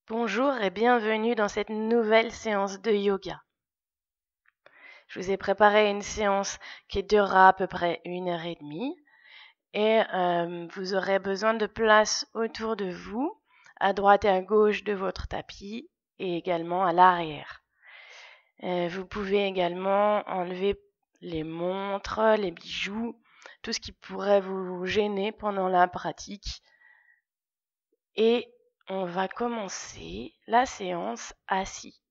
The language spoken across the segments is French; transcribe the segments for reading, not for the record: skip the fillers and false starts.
Bonjour et bienvenue dans cette nouvelle séance de yoga. Je vous ai préparé une séance qui durera à peu près 1h30 et vous aurez besoin de place autour de vous, à droite et à gauche de votre tapis et également à l'arrière. Vous pouvez également enlever les montres, les bijoux, tout ce qui pourrait vous gêner pendant la pratique. Et on va commencer la séance assis.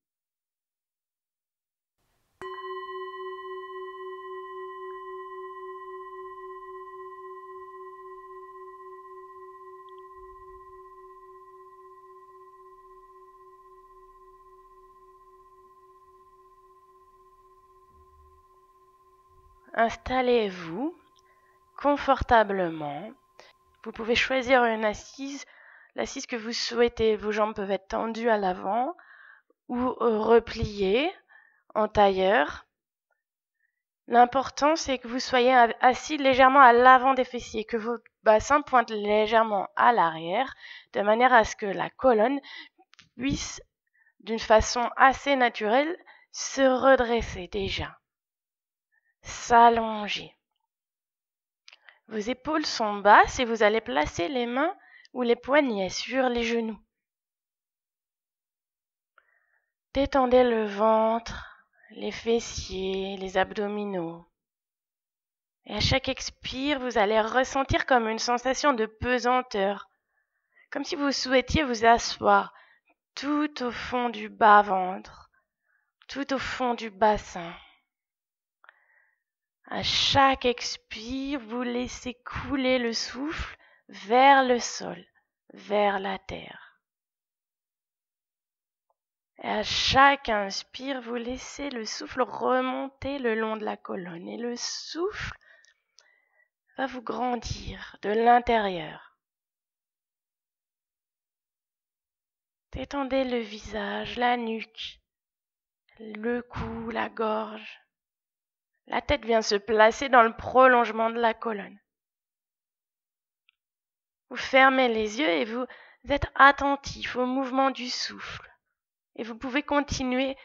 Installez-vous confortablement. Vous pouvez choisir une assise, l'assise que vous souhaitez. Vos jambes peuvent être tendues à l'avant ou repliées en tailleur. L'important, c'est que vous soyez assis légèrement à l'avant des fessiers, que votre bassin pointe légèrement à l'arrière, de manière à ce que la colonne puisse, d'une façon assez naturelle, se redresser déjà. S'allonger. Vos épaules sont basses et vous allez placer les mains ou les poignets sur les genoux. Détendez le ventre, les fessiers, les abdominaux. Et à chaque expire, vous allez ressentir comme une sensation de pesanteur, comme si vous souhaitiez vous asseoir tout au fond du bas-ventre, tout au fond du bassin. À chaque expire, vous laissez couler le souffle vers le sol, vers la terre. Et à chaque inspire, vous laissez le souffle remonter le long de la colonne. Et le souffle va vous grandir de l'intérieur. Détendez le visage, la nuque, le cou, la gorge. La tête vient se placer dans le prolongement de la colonne. Vous fermez les yeux et vous êtes attentif au mouvement du souffle. Et vous pouvez continuer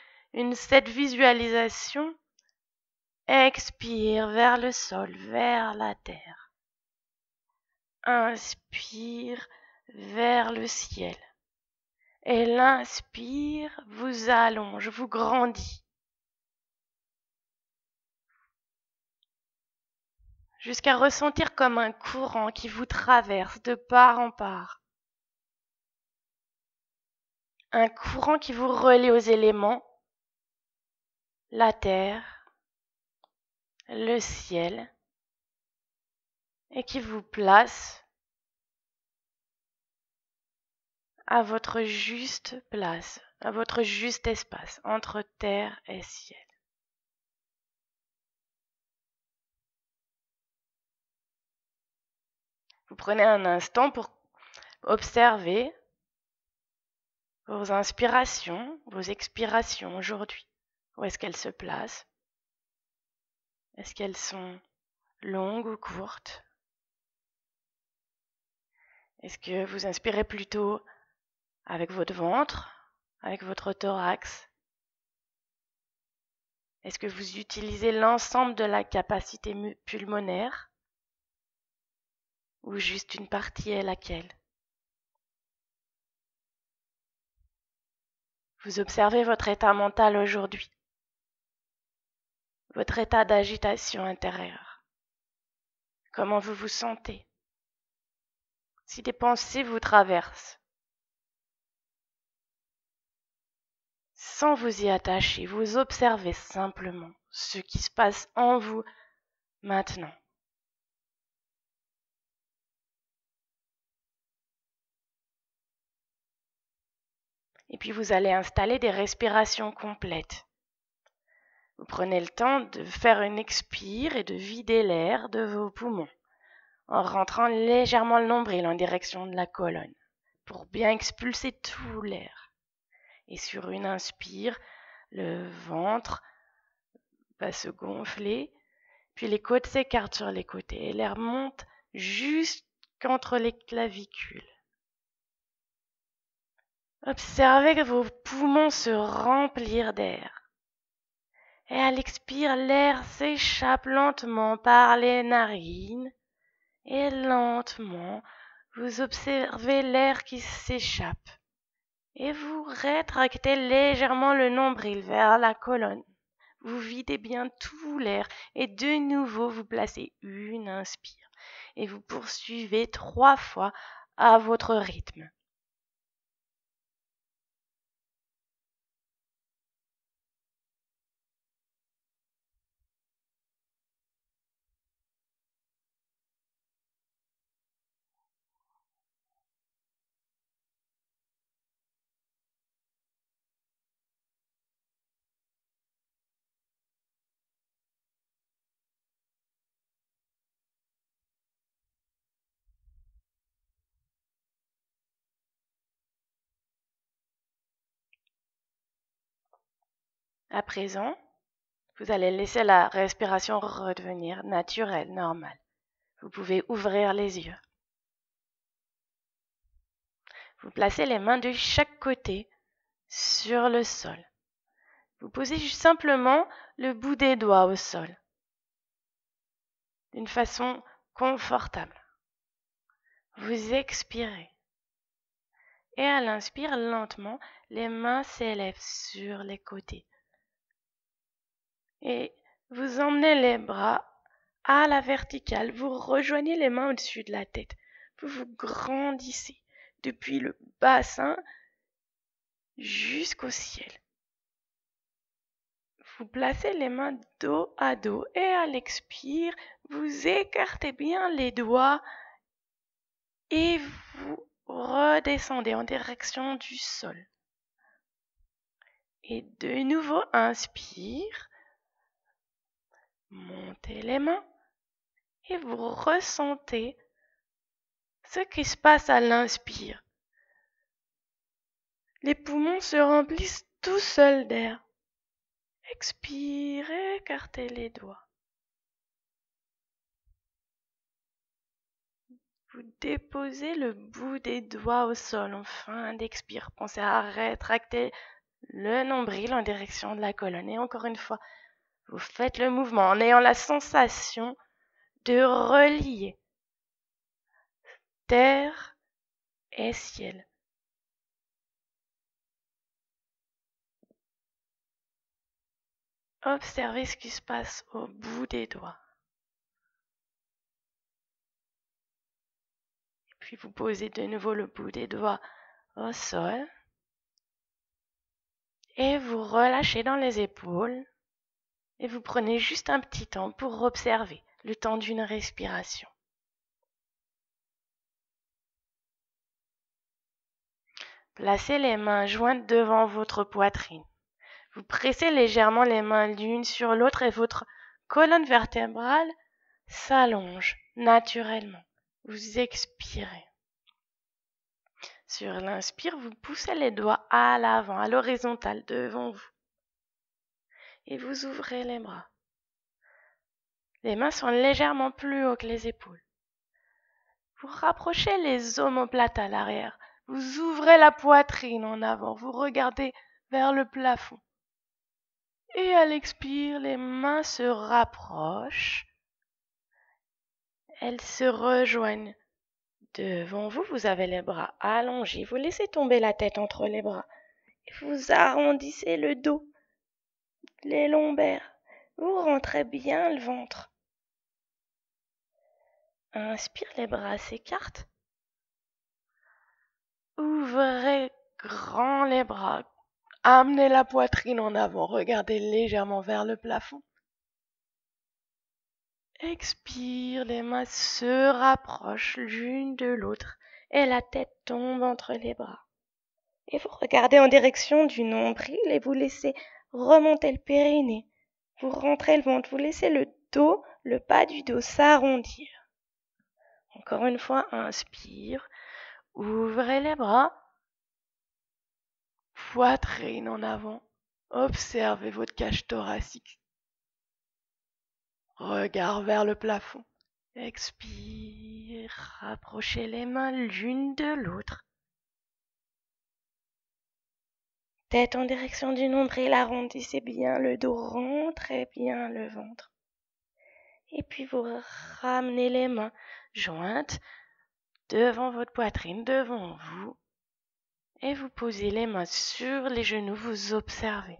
cette visualisation. Expire vers le sol, vers la terre. Inspire vers le ciel. Et l'inspire vous allonge, vous grandit. Jusqu'à ressentir comme un courant qui vous traverse de part en part. Un courant qui vous relie aux éléments, la terre, le ciel, et qui vous place à votre juste place, à votre juste espace entre terre et ciel. Vous prenez un instant pour observer vos inspirations, vos expirations aujourd'hui. Où est-ce qu'elles se placent? Est-ce qu'elles sont longues ou courtes? Est-ce que vous inspirez plutôt avec votre ventre, avec votre thorax? Est-ce que vous utilisez l'ensemble de la capacité pulmonaire? Ou juste une partie est laquelle? Vous observez votre état mental aujourd'hui, votre état d'agitation intérieure. Comment vous vous sentez? Si des pensées vous traversent, sans vous y attacher, vous observez simplement ce qui se passe en vous maintenant. Et puis vous allez installer des respirations complètes. Vous prenez le temps de faire une expire et de vider l'air de vos poumons en rentrant légèrement le nombril en direction de la colonne pour bien expulser tout l'air. Et sur une inspire, le ventre va se gonfler, puis les côtes s'écartent sur les côtés et l'air monte jusqu'entre les clavicules. Observez que vos poumons se remplissent d'air. Et à l'expire, l'air s'échappe lentement par les narines. Et lentement, vous observez l'air qui s'échappe. Et vous rétractez légèrement le nombril vers la colonne. Vous videz bien tout l'air et de nouveau vous placez une inspire. Et vous poursuivez 3 fois à votre rythme. À présent, vous allez laisser la respiration redevenir naturelle, normale. Vous pouvez ouvrir les yeux. Vous placez les mains de chaque côté sur le sol. Vous posez simplement le bout des doigts au sol, d'une façon confortable. Vous expirez. Et à l'inspire, lentement, les mains s'élèvent sur les côtés. Et vous emmenez les bras à la verticale. Vous rejoignez les mains au-dessus de la tête. Vous vous grandissez depuis le bassin jusqu'au ciel. Vous placez les mains dos à dos et à l'expire, vous écartez bien les doigts et vous redescendez en direction du sol. Et de nouveau, inspire, montez les mains et vous ressentez ce qui se passe à l'inspire. Les poumons se remplissent tout seuls d'air. Expire, écartez les doigts. Vous déposez le bout des doigts au sol en fin d'expire. Pensez à rétracter le nombril en direction de la colonne. Et encore une fois, vous faites le mouvement en ayant la sensation de relier terre et ciel. Observez ce qui se passe au bout des doigts. Et puis vous posez de nouveau le bout des doigts au sol. Et vous relâchez dans les épaules. Et vous prenez juste un petit temps pour observer, le temps d'une respiration. Placez les mains jointes devant votre poitrine. Vous pressez légèrement les mains l'une sur l'autre et votre colonne vertébrale s'allonge naturellement. Vous expirez. Sur l'inspire, vous poussez les doigts à l'avant, à l'horizontale devant vous. Et vous ouvrez les bras. Les mains sont légèrement plus haut que les épaules. Vous rapprochez les omoplates à l'arrière. Vous ouvrez la poitrine en avant. Vous regardez vers le plafond. Et à l'expire, les mains se rapprochent. Elles se rejoignent devant vous. Vous avez les bras allongés. Vous laissez tomber la tête entre les bras. Et vous arrondissez le dos, les lombaires. Vous rentrez bien le ventre. Inspire, les bras s'écartent. Ouvrez grand les bras. Amenez la poitrine en avant. Regardez légèrement vers le plafond. Expire, les mains se rapprochent l'une de l'autre et la tête tombe entre les bras. Et vous regardez en direction du nombril et vous laissez remonter le périnée. Vous rentrez le ventre, vous laissez le dos, le bas du dos s'arrondir. Encore une fois, inspire, ouvrez les bras, poitrine en avant. Observez votre cage thoracique. Regard vers le plafond. Expire, rapprochez les mains l'une de l'autre. Tête en direction du nombril, arrondissez bien le dos, rentrez bien le ventre. Et puis vous ramenez les mains jointes devant votre poitrine, devant vous. Et vous posez les mains sur les genoux, vous observez.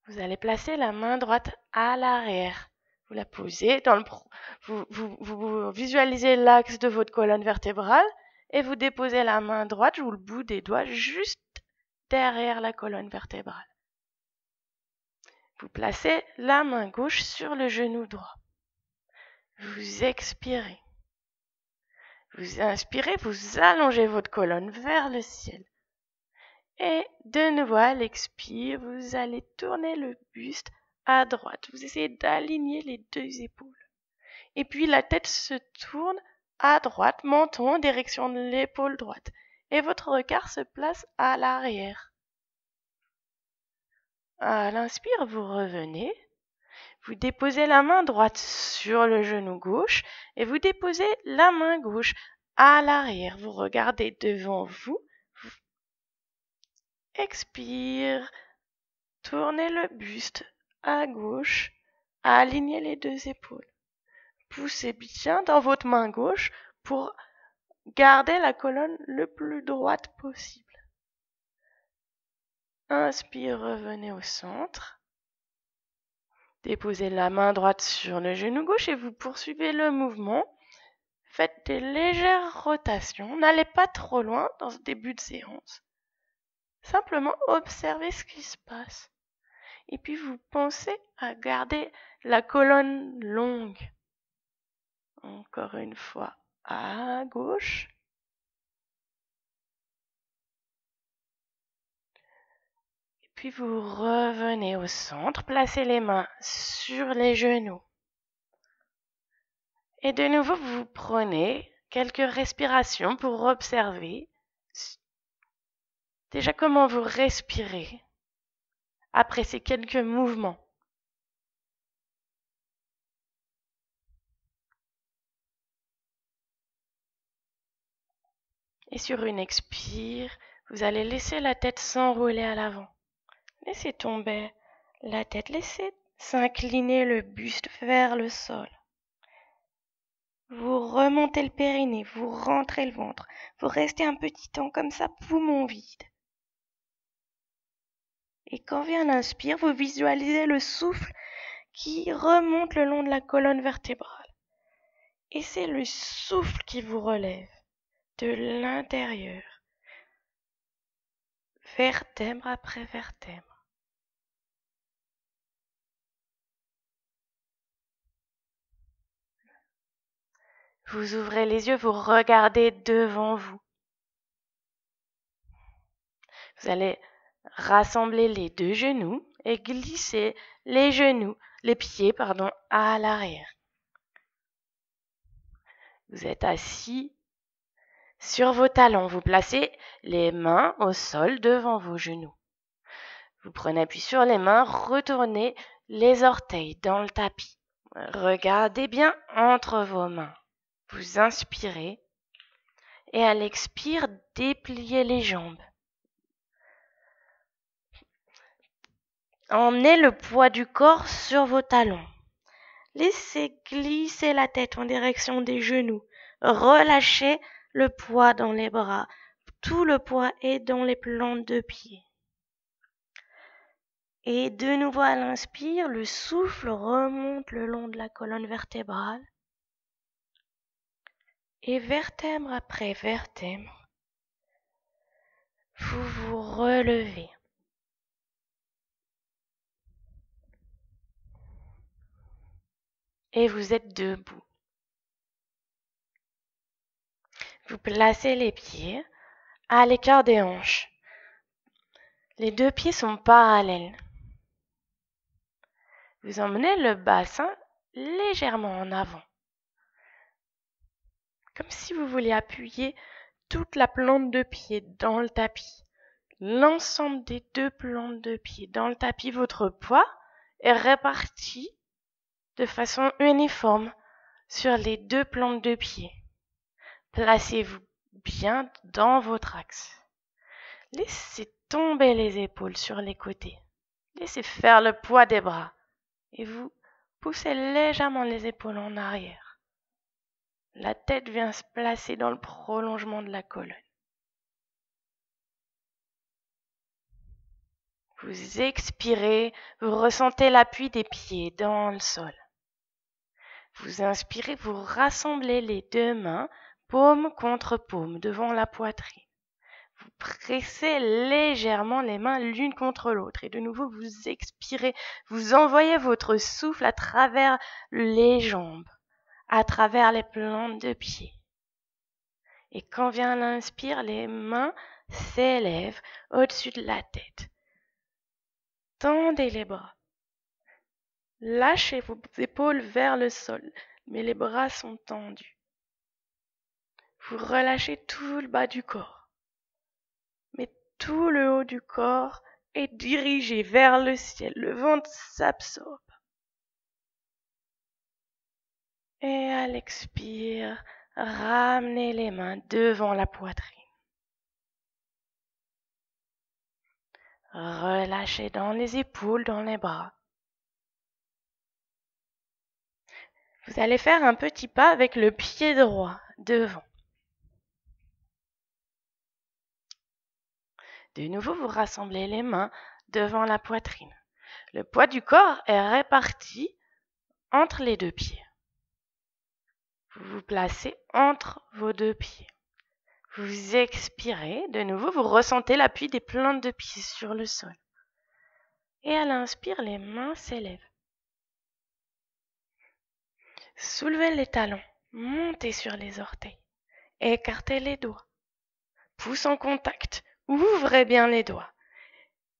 Vous allez placer la main droite à l'arrière. Vous la posez dans vous visualisez l'axe de votre colonne vertébrale et vous déposez la main droite ou le bout des doigts juste derrière la colonne vertébrale. Vous placez la main gauche sur le genou droit. Vous expirez. Vous inspirez, vous allongez votre colonne vers le ciel. Et de nouveau, à l'expire, vous allez tourner le buste à droite. Vous essayez d'aligner les deux épaules. Et puis la tête se tourne à droite, menton en direction de l'épaule droite. Et votre regard se place à l'arrière. À l'inspire, vous revenez. Vous déposez la main droite sur le genou gauche et vous déposez la main gauche à l'arrière. Vous regardez devant vous. Expire. Tournez le buste à gauche. Alignez les deux épaules. Poussez bien dans votre main gauche pour garder la colonne le plus droite possible. Inspire, revenez au centre. Déposez la main droite sur le genou gauche et vous poursuivez le mouvement. Faites des légères rotations. N'allez pas trop loin dans ce début de séance. Simplement observez ce qui se passe. Et puis vous pensez à garder la colonne longue. Encore une fois, à gauche. Et puis vous revenez au centre, placez les mains sur les genoux. Et de nouveau, vous prenez quelques respirations pour observer déjà comment vous respirez après ces quelques mouvements. Et sur une expire, vous allez laisser la tête s'enrouler à l'avant. Laissez tomber la tête, laissez s'incliner le buste vers le sol. Vous remontez le périnée, vous rentrez le ventre. Vous restez un petit temps comme ça, poumon vide. Et quand vient l'inspire, vous visualisez le souffle qui remonte le long de la colonne vertébrale. Et c'est le souffle qui vous relève de l'intérieur, vertèbre après vertèbre. Vous ouvrez les yeux, vous regardez devant vous. Vous allez rassembler les deux genoux et glisser les pieds, à l'arrière. Vous êtes assis sur vos talons. Vous placez les mains au sol devant vos genoux. Vous prenez appui sur les mains, retournez les orteils dans le tapis. Regardez bien entre vos mains. Vous inspirez et à l'expire, dépliez les jambes. Emmenez le poids du corps sur vos talons. Laissez glisser la tête en direction des genoux. Relâchez le poids dans les bras. Tout le poids est dans les plantes de pied. Et de nouveau à l'inspire, le souffle remonte le long de la colonne vertébrale. Et vertèbre après vertèbre, vous vous relevez. Et vous êtes debout. Vous placez les pieds à l'écart des hanches. Les deux pieds sont parallèles. Vous emmenez le bassin légèrement en avant. Comme si vous vouliez appuyer toute la plante de pied dans le tapis. L'ensemble des deux plantes de pied dans le tapis, votre poids est réparti de façon uniforme sur les deux plantes de pied. Placez-vous bien dans votre axe. Laissez tomber les épaules sur les côtés. Laissez faire le poids des bras. Et vous poussez légèrement les épaules en arrière. La tête vient se placer dans le prolongement de la colonne. Vous expirez, vous ressentez l'appui des pieds dans le sol. Vous inspirez, vous rassemblez les deux mains, paume contre paume, devant la poitrine. Vous pressez légèrement les mains l'une contre l'autre. Et de nouveau, vous expirez, vous envoyez votre souffle à travers les jambes, à travers les plantes de pied. Et quand vient l'inspire, les mains s'élèvent au-dessus de la tête. Tendez les bras. Lâchez vos épaules vers le sol, mais les bras sont tendus. Vous relâchez tout le bas du corps, mais tout le haut du corps est dirigé vers le ciel. Le ventre s'absorbe. Et à l'expire, ramenez les mains devant la poitrine. Relâchez dans les épaules, dans les bras. Vous allez faire un petit pas avec le pied droit devant. De nouveau, vous rassemblez les mains devant la poitrine. Le poids du corps est réparti entre les deux pieds. Vous vous placez entre vos deux pieds. Vous expirez. De nouveau, vous ressentez l'appui des plantes de pied sur le sol. Et à l'inspire, les mains s'élèvent. Soulevez les talons. Montez sur les orteils. Écartez les doigts. Pouce en contact. Ouvrez bien les doigts.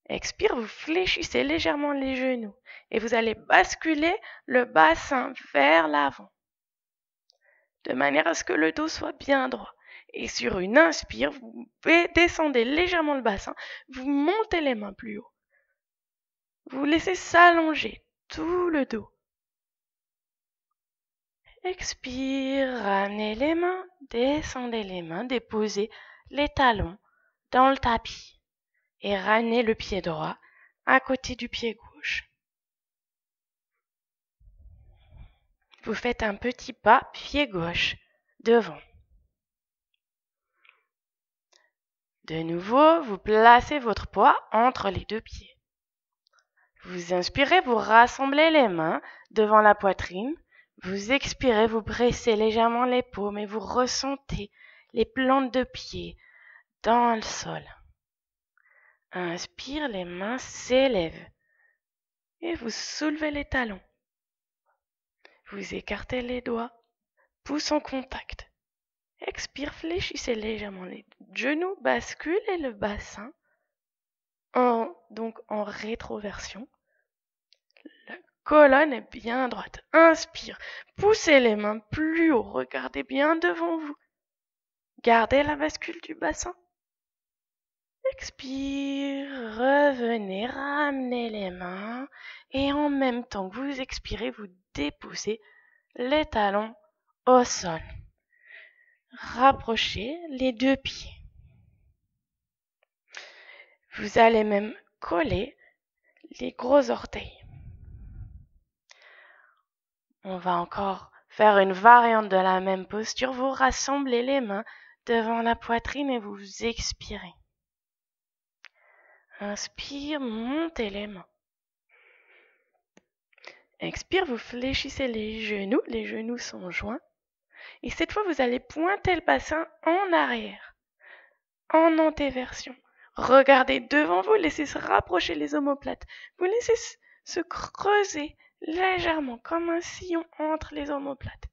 Expire, vous fléchissez légèrement les genoux et vous allez basculer le bassin vers l'avant de manière à ce que le dos soit bien droit. Et sur une inspire, vous descendez légèrement le bassin, vous montez les mains plus haut. Vous laissez s'allonger tout le dos. Expire, ramenez les mains, descendez les mains, déposez les talons dans le tapis. Et ramenez le pied droit à côté du pied gauche. Vous faites un petit pas pied gauche devant. De nouveau, vous placez votre poids entre les deux pieds. Vous inspirez, vous rassemblez les mains devant la poitrine. Vous expirez, vous pressez légèrement les paumes et vous ressentez les plantes de pied dans le sol. Inspire, les mains s'élèvent et vous soulevez les talons. Vous écartez les doigts, pouce en contact. Expire, fléchissez légèrement les genoux, basculez le bassin, donc en rétroversion. La colonne est bien droite. Inspire, poussez les mains plus haut, regardez bien devant vous. Gardez la bascule du bassin. Expire, revenez, ramenez les mains et en même temps que vous expirez, vous déposez les talons au sol. Rapprochez les deux pieds. Vous allez même coller les gros orteils. On va encore faire une variante de la même posture. Vous rassemblez les mains devant la poitrine et vous expirez. Inspire, montez les mains. Expire, vous fléchissez les genoux sont joints. Et cette fois, vous allez pointer le bassin en arrière, en antéversion. Regardez devant vous, laissez se rapprocher les omoplates. Vous laissez se creuser légèrement comme un sillon entre les omoplates.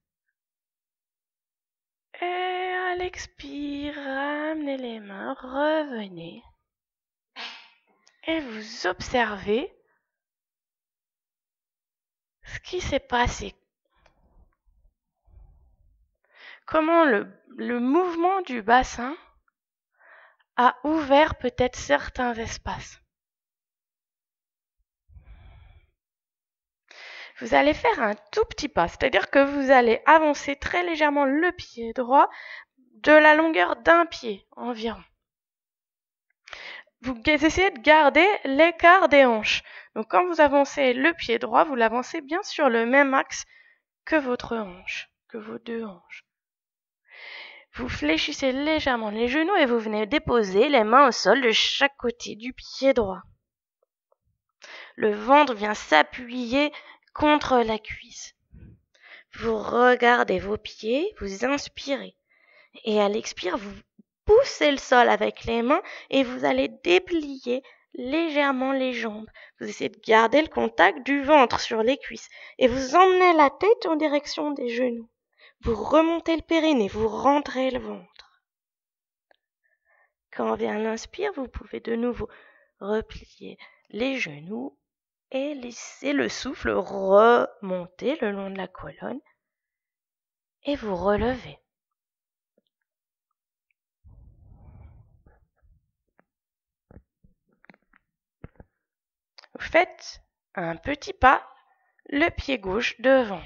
Et à l'expire, ramenez les mains, revenez. Et vous observez ce qui s'est passé. Comment le mouvement du bassin a ouvert peut-être certains espaces. Vous allez faire un tout petit pas, c'est-à-dire que vous allez avancer très légèrement le pied droit de la longueur d'un pied environ. Vous essayez de garder l'écart des hanches. Donc quand vous avancez le pied droit, vous l'avancez bien sur le même axe que votre hanche, que vos deux hanches. Vous fléchissez légèrement les genoux et vous venez déposer les mains au sol de chaque côté du pied droit. Le ventre vient s'appuyer contre la cuisse. Vous regardez vos pieds, vous inspirez. Et à l'expire, vous poussez le sol avec les mains et vous allez déplier légèrement les jambes. Vous essayez de garder le contact du ventre sur les cuisses et vous emmenez la tête en direction des genoux. Vous remontez le périnée, vous rentrez le ventre. Quand vient l'inspire, vous pouvez de nouveau replier les genoux et laisser le souffle remonter le long de la colonne et vous relevez. Vous faites un petit pas, le pied gauche devant.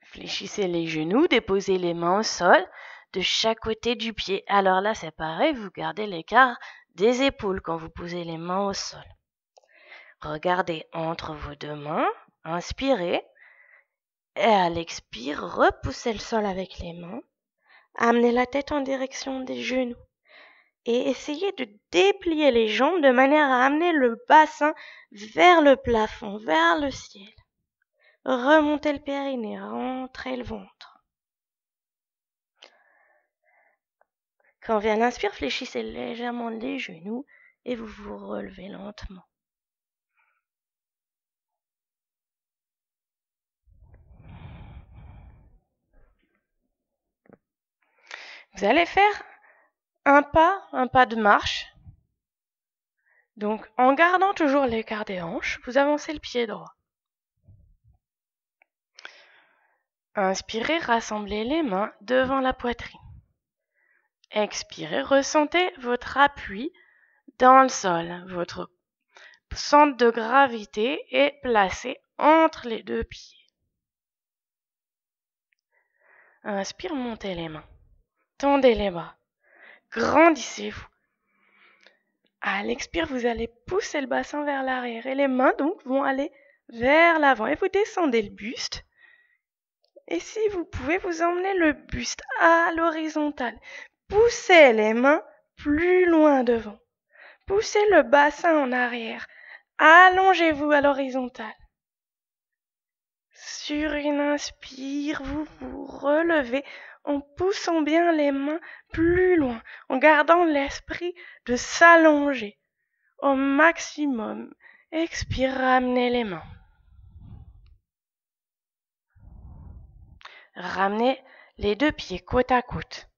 Fléchissez les genoux, déposez les mains au sol de chaque côté du pied. Alors là, c'est pareil, vous gardez l'écart des épaules quand vous posez les mains au sol. Regardez entre vos deux mains, inspirez, et à l'expire, repoussez le sol avec les mains, amenez la tête en direction des genoux et essayez de déplier les jambes de manière à amener le bassin vers le plafond, vers le ciel. Remontez le périnée, rentrez le ventre. Quand vient l'inspire, fléchissez légèrement les genoux et vous vous relevez lentement. Vous allez faire un pas de marche. Donc, en gardant toujours l'écart des hanches, vous avancez le pied droit. Inspirez, rassemblez les mains devant la poitrine. Expirez, ressentez votre appui dans le sol. Votre centre de gravité est placé entre les deux pieds. Inspire, montez les mains. Tendez les bras. Grandissez-vous. À l'expire, vous allez pousser le bassin vers l'arrière et les mains donc vont aller vers l'avant et vous descendez le buste. Et si vous pouvez, vous emmener le buste à l'horizontale. Poussez les mains plus loin devant. Poussez le bassin en arrière. Allongez-vous à l'horizontale. Sur une inspire, vous vous relevez en poussant bien les mains plus loin, en gardant l'esprit de s'allonger au maximum. Expire, ramenez les mains. Ramenez les deux pieds côte à côte.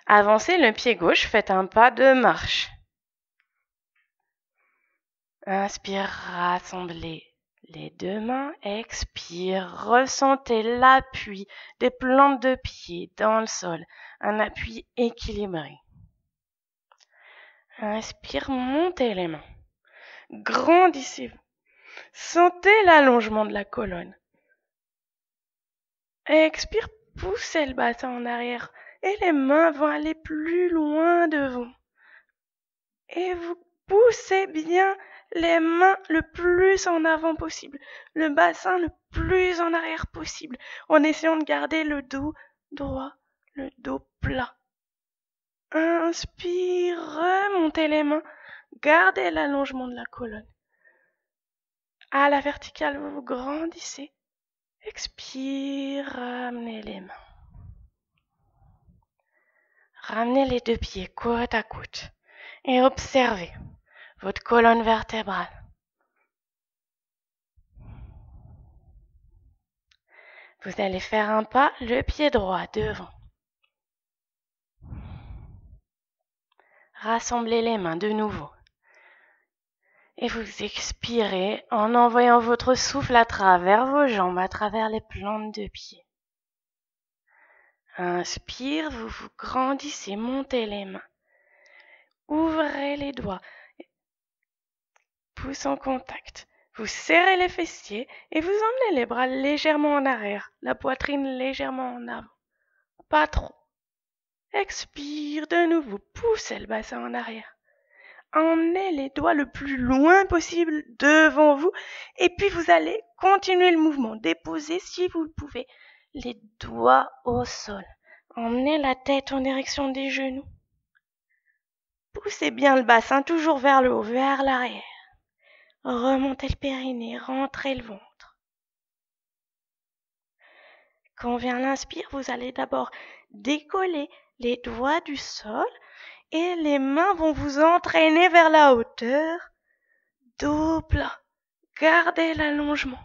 Avancez le pied gauche, faites un pas de marche. Inspire, rassemblez les deux mains. Expire, ressentez l'appui des plantes de pied dans le sol. Un appui équilibré. Inspire, montez les mains. Grandissez-vous. Sentez l'allongement de la colonne. Expire, poussez le bassin en arrière et les mains vont aller plus loin devant. Et vous poussez bien les mains le plus en avant possible, le bassin le plus en arrière possible, en essayant de garder le dos droit, le dos plat. Inspire, remontez les mains, gardez l'allongement de la colonne. À la verticale, vous grandissez. Expire, ramenez les mains. Ramenez les deux pieds côte à côte et observez votre colonne vertébrale. Vous allez faire un pas, le pied droit devant. Rassemblez les mains de nouveau. Et vous expirez en envoyant votre souffle à travers vos jambes, à travers les plantes de pied. Inspire, vous vous grandissez, montez les mains. Ouvrez les doigts. pouce en contact. Vous serrez les fessiers et vous emmenez les bras légèrement en arrière, la poitrine légèrement en avant. Pas trop. Expire de nouveau, poussez le bassin en arrière. Emmenez les doigts le plus loin possible devant vous et puis vous allez continuer le mouvement. Déposez, si vous le pouvez, les doigts au sol. Emmenez la tête en direction des genoux. Poussez bien le bassin toujours vers le haut, vers l'arrière. Remontez le périnée, rentrez le ventre. Quand vient l'inspire, vous allez d'abord décoller les doigts du sol et les mains vont vous entraîner vers la hauteur. Dos plat. Gardez l'allongement.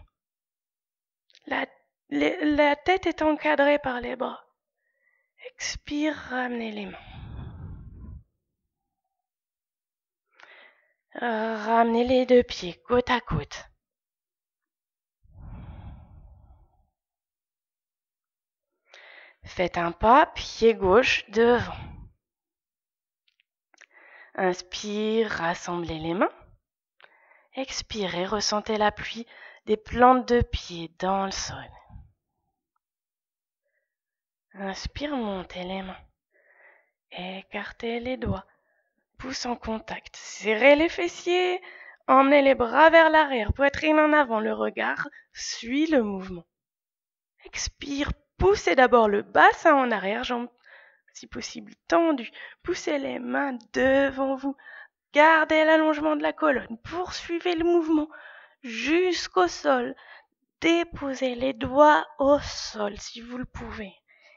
La tête est encadrée par les bras. Expire, ramenez les mains. Ramenez les deux pieds côte à côte. Faites un pas, pied gauche devant. Inspire, rassemblez les mains. Expirez, ressentez l'appui des plantes de pied dans le sol. Inspire, montez les mains. Écartez les doigts. Pouce en contact. Serrez les fessiers. Emmenez les bras vers l'arrière, poitrine en avant. Le regard suit le mouvement. Expire, poussez d'abord le bassin en arrière, jambes si possible tendues. Poussez les mains devant vous. Gardez l'allongement de la colonne. Poursuivez le mouvement jusqu'au sol. Déposez les doigts au sol si vous le pouvez.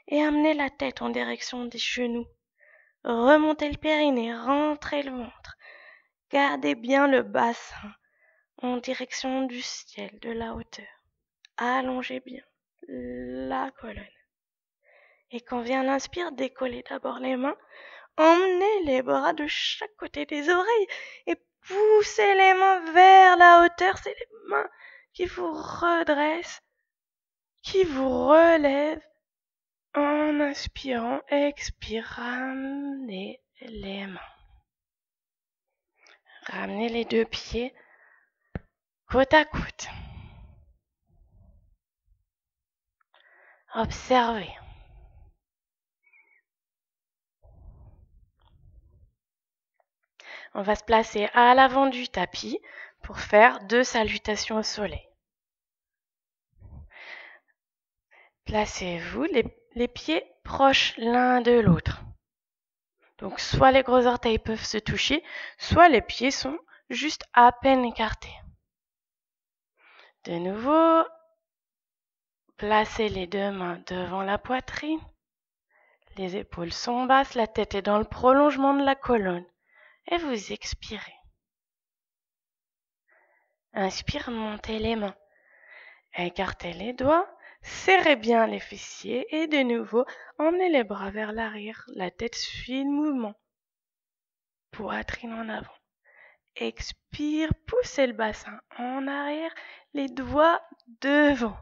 Et amenez la tête en direction des genoux. Remontez le périnée, rentrez le ventre. Gardez bien le bassin en direction du ciel, de la hauteur. Allongez bien la colonne. Et quand vient l'inspire, décollez d'abord les mains. Emmenez les bras de chaque côté des oreilles et poussez les mains vers la hauteur. C'est les mains qui vous redressent, qui vous relèvent. En inspirant, expire, ramenez les mains. Ramenez les deux pieds côte à côte. Observez. On va se placer à l'avant du tapis pour faire 2 salutations au soleil. Placez-vous les pieds proches l'un de l'autre. Donc soit les gros orteils peuvent se toucher, soit les pieds sont juste à peine écartés. De nouveau, placez les deux mains devant la poitrine. Les épaules sont basses, la tête est dans le prolongement de la colonne. Et vous expirez. Inspire, montez les mains. Écartez les doigts. Serrez bien les fessiers et de nouveau, emmenez les bras vers l'arrière. La tête suit le mouvement. Poitrine en avant. Expire, poussez le bassin en arrière, les doigts devant.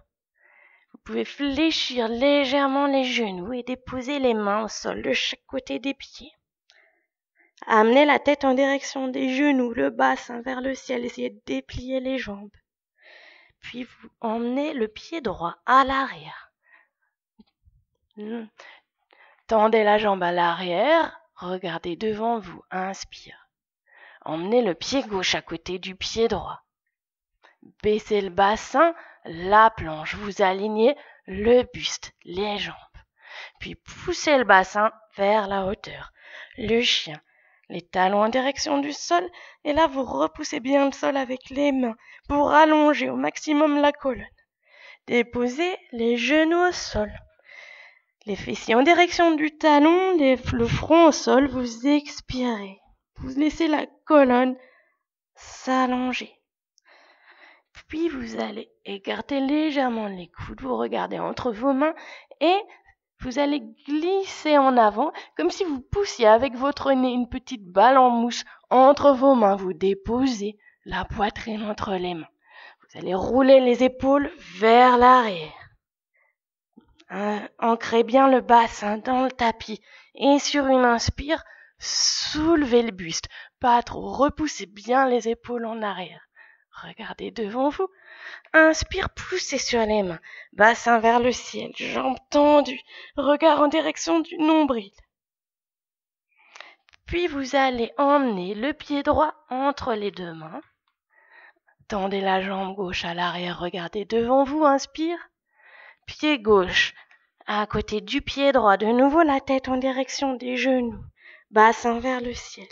Vous pouvez fléchir légèrement les genoux et déposer les mains au sol de chaque côté des pieds. Amenez la tête en direction des genoux, le bassin vers le ciel, essayez de déplier les jambes. Puis vous emmenez le pied droit à l'arrière. Tendez la jambe à l'arrière, regardez devant vous, inspire. Emmenez le pied gauche à côté du pied droit. Baissez le bassin, la planche, vous alignez le buste, les jambes. Puis poussez le bassin vers la hauteur, le chien. Les talons en direction du sol, et là vous repoussez bien le sol avec les mains pour allonger au maximum la colonne. Déposez les genoux au sol. Les fessiers en direction du talon, le front au sol, vous expirez. Vous laissez la colonne s'allonger. Puis vous allez écarter légèrement les coudes, vous regardez entre vos mains et vous allez glisser en avant comme si vous poussiez avec votre nez une petite balle en mousse entre vos mains. Vous déposez la poitrine entre les mains. Vous allez rouler les épaules vers l'arrière. Ancrez bien le bassin dans le tapis et sur une inspire, Soulevez le buste, pas trop, repoussez bien les épaules en arrière. Regardez devant vous. Inspire, poussez sur les mains, bassin vers le ciel, jambes tendues, regard en direction du nombril. Puis vous allez emmener le pied droit entre les deux mains. Tendez la jambe gauche à l'arrière, regardez devant vous, inspire. Pied gauche à côté du pied droit, de nouveau la tête en direction des genoux, bassin vers le ciel.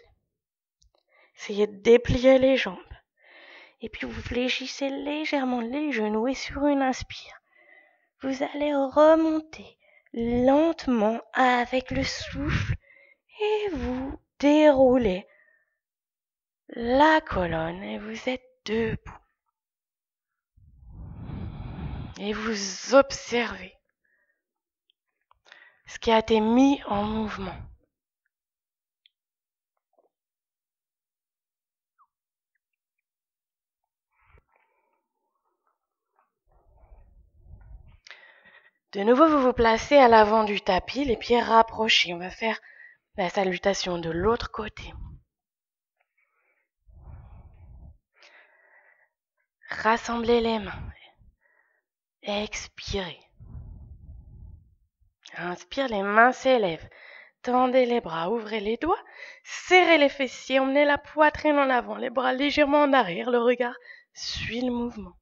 Essayez de déplier les jambes. Et puis vous fléchissez légèrement les genoux et sur une inspire, vous allez remonter lentement avec le souffle et vous déroulez la colonne et vous êtes debout. Et vous observez ce qui a été mis en mouvement. De nouveau, vous vous placez à l'avant du tapis, les pieds rapprochés. On va faire la salutation de l'autre côté. Rassemblez les mains. Expirez. Inspire, les mains s'élèvent. Tendez les bras, ouvrez les doigts, serrez les fessiers, emmenez la poitrine en avant, les bras légèrement en arrière, le regard suit le mouvement.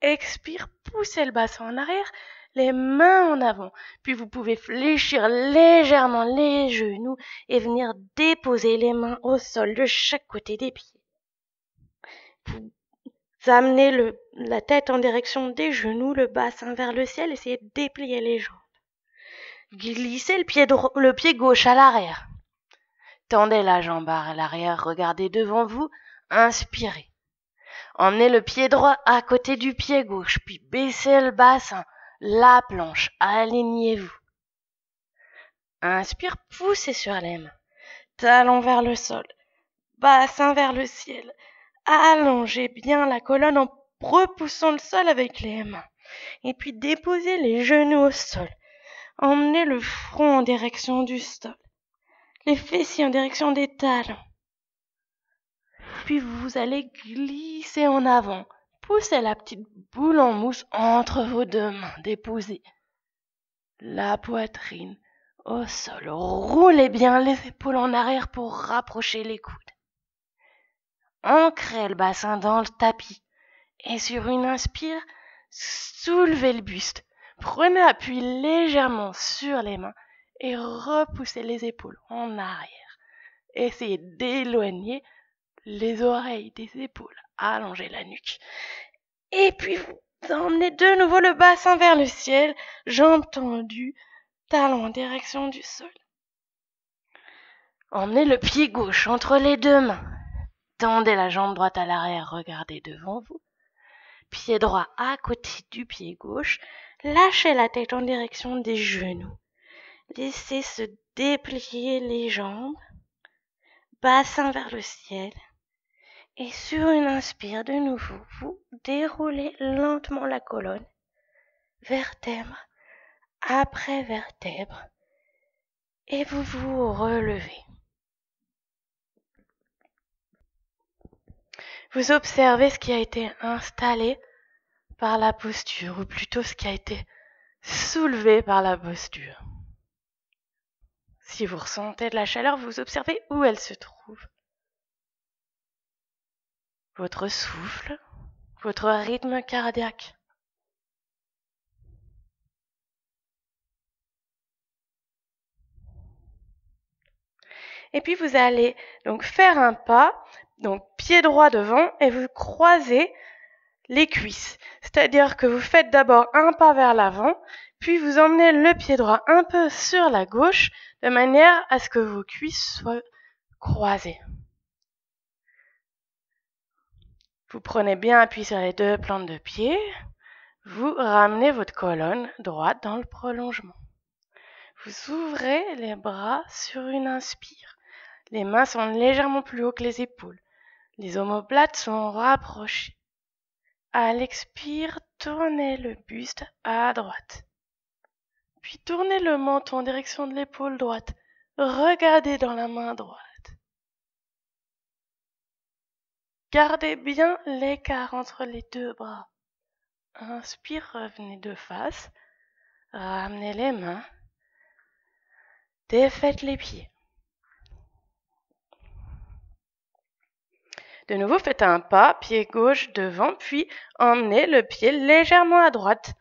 Expire, poussez le bassin en arrière, les mains en avant. Puis vous pouvez fléchir légèrement les genoux et venir déposer les mains au sol de chaque côté des pieds. Vous amenez la tête en direction des genoux, le bassin vers le ciel, essayez de déplier les jambes. Glissez le pied gauche à l'arrière. Tendez la jambe à l'arrière, regardez devant vous, inspirez. Emmenez le pied droit à côté du pied gauche, puis baissez le bassin, la planche, alignez-vous. Inspire, poussez sur les mains, talons vers le sol, bassin vers le ciel. Allongez bien la colonne en repoussant le sol avec les mains. Et puis déposez les genoux au sol. Emmenez le front en direction du sol, les fessiers en direction des talons. Puis vous allez glisser en avant. Poussez la petite boule en mousse entre vos deux mains. Déposez la poitrine au sol. Roulez bien les épaules en arrière pour rapprocher les coudes. Ancrez le bassin dans le tapis. Et sur une inspire, soulevez le buste. Prenez appui légèrement sur les mains et repoussez les épaules en arrière. Essayez d'éloigner les oreilles des épaules. Allongez la nuque. Et puis vous emmenez de nouveau le bassin vers le ciel, jambes tendues, talons en direction du sol. Emmenez le pied gauche entre les deux mains. Tendez la jambe droite à l'arrière, regardez devant vous. Pied droit à côté du pied gauche. Lâchez la tête en direction des genoux. Laissez se déplier les jambes. Bassin vers le ciel. Et sur une inspire de nouveau, vous déroulez lentement la colonne. Vertèbre après vertèbre. Et vous vous relevez. Vous observez ce qui a été installé par la posture, ou plutôt ce qui a été soulevé par la posture. Si vous ressentez de la chaleur, vous observez où elle se trouve. Votre souffle, votre rythme cardiaque. Et puis vous allez donc faire un pas, donc pied droit devant, et vous croisez les cuisses. C'est-à-dire que vous faites d'abord un pas vers l'avant, puis vous emmenez le pied droit un peu sur la gauche, de manière à ce que vos cuisses soient croisées. Vous prenez bien appui sur les deux plantes de pied, vous ramenez votre colonne droite dans le prolongement. Vous ouvrez les bras sur une inspire. Les mains sont légèrement plus haut que les épaules. Les omoplates sont rapprochées. À l'expire, tournez le buste à droite. Puis tournez le menton en direction de l'épaule droite. regardez dans la main droite. Gardez bien l'écart entre les deux bras. Inspire, revenez de face. Ramenez les mains. Défaites les pieds. De nouveau, faites un pas, pied gauche devant, puis emmenez le pied légèrement à droite.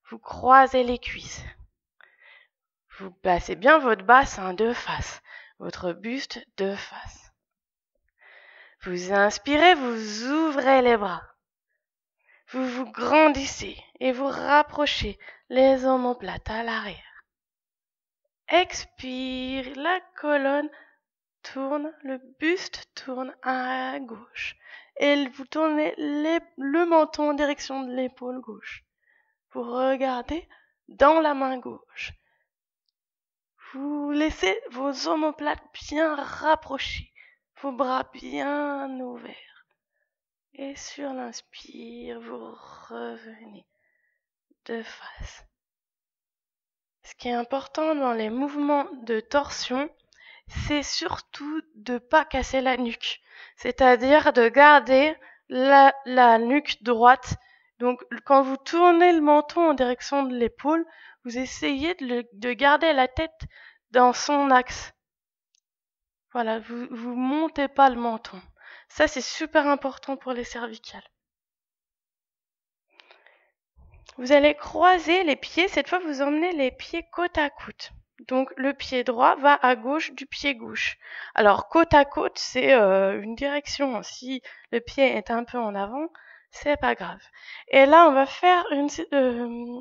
Vous croisez les cuisses. Vous placez bien votre bassin de face, votre buste de face. Vous inspirez, vous ouvrez les bras. Vous vous grandissez et vous rapprochez les omoplates à l'arrière. Expire, la colonne tourne, le buste tourne à gauche. Et vous tournez le menton en direction de l'épaule gauche. Vous regardez dans la main gauche. Vous laissez vos omoplates bien rapprochées, vos bras bien ouverts. Et sur l'inspire, vous revenez de face. Ce qui est important dans les mouvements de torsion, c'est surtout de ne pas casser la nuque. C'est-à-dire de garder la nuque droite. Donc, quand vous tournez le menton en direction de l'épaule, vous essayez de garder la tête dans son axe. Voilà, vous montez pas le menton. Ça, c'est super important pour les cervicales. Vous allez croiser les pieds. Cette fois, vous emmenez les pieds côte à côte. Donc, le pied droit va à gauche du pied gauche. Alors, côte à côte, c'est une direction. Si le pied est un peu en avant, c'est pas grave. Et là, on va faire une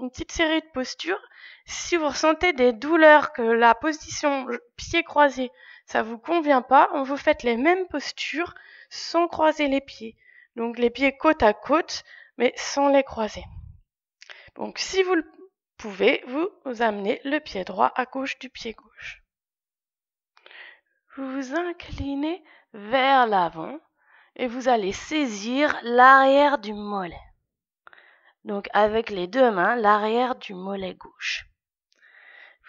petite série de postures. Si vous ressentez des douleurs, que la position pied croisé, ça vous convient pas, vous faites les mêmes postures sans croiser les pieds. Donc, les pieds côte à côte, mais sans les croiser. Donc, si vous le pouvez, vous amenez le pied droit à gauche du pied gauche. Vous vous inclinez vers l'avant et vous allez saisir l'arrière du mollet. Donc, avec les deux mains, l'arrière du mollet gauche.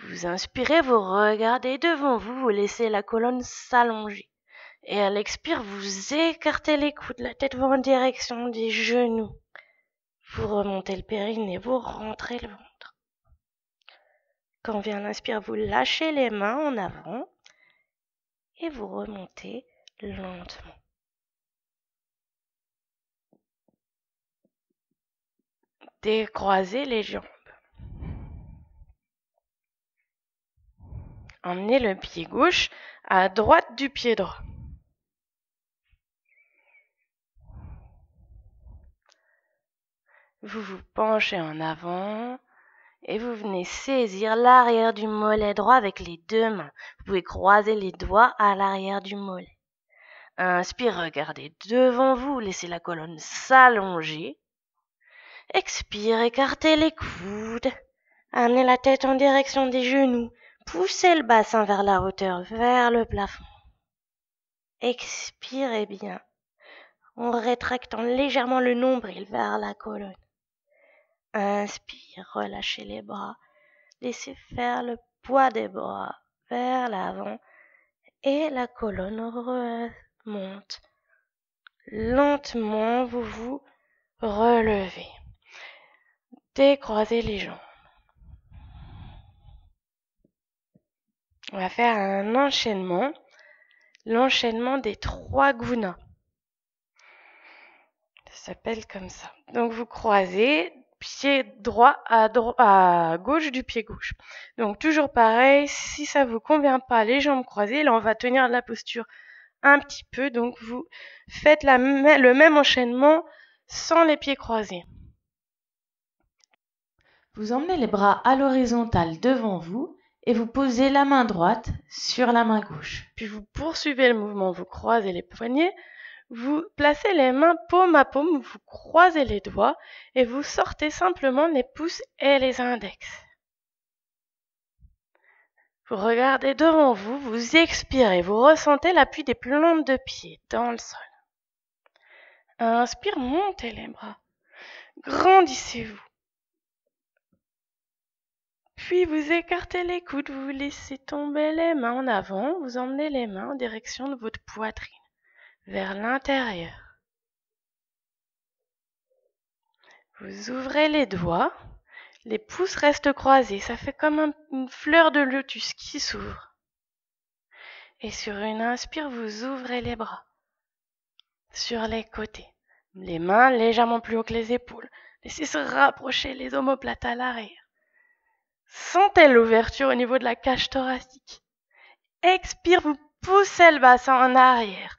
Vous inspirez, vous regardez devant vous, vous laissez la colonne s'allonger. Et à l'expire, vous écartez les coudes, la tête va en direction des genoux. Vous remontez le périnée, vous rentrez le ventre. Quand vient l'inspire, vous lâchez les mains en avant et vous remontez lentement. Décroisez les jambes. Emmenez le pied gauche à droite du pied droit. Vous vous penchez en avant et vous venez saisir l'arrière du mollet droit avec les deux mains. Vous pouvez croiser les doigts à l'arrière du mollet. Inspire, regardez devant vous, laissez la colonne s'allonger. Expire, écartez les coudes. Amenez la tête en direction des genoux. Poussez le bassin vers la hauteur, vers le plafond. Expirez bien, en rétractant légèrement le nombril vers la colonne. Inspire, relâchez les bras. Laissez faire le poids des bras vers l'avant et la colonne remonte. Lentement, vous vous relevez. Décroisez les jambes. On va faire un enchaînement, l'enchaînement des 3 gunas. Ça s'appelle comme ça. Donc vous croisez, pied droit à gauche du pied gauche. Donc toujours pareil, si ça vous convient pas, les jambes croisées, là on va tenir la posture un petit peu. Donc vous faites le même enchaînement sans les pieds croisés. Vous emmenez les bras à l'horizontale devant vous et vous posez la main droite sur la main gauche. Puis vous poursuivez le mouvement, vous croisez les poignets, vous placez les mains paume à paume, vous croisez les doigts et vous sortez simplement les pouces et les index. Vous regardez devant vous, vous expirez, vous ressentez l'appui des plantes de pied dans le sol. Inspire, montez les bras, grandissez-vous. Puis vous écartez les coudes, vous laissez tomber les mains en avant, vous emmenez les mains en direction de votre poitrine, vers l'intérieur. Vous ouvrez les doigts, les pouces restent croisés, ça fait comme une fleur de lotus qui s'ouvre. Et sur une inspire, vous ouvrez les bras sur les côtés, les mains légèrement plus haut que les épaules. Laissez se rapprocher les omoplates à l'arrière. Sentez l'ouverture au niveau de la cage thoracique. Expire, vous poussez le bassin en arrière.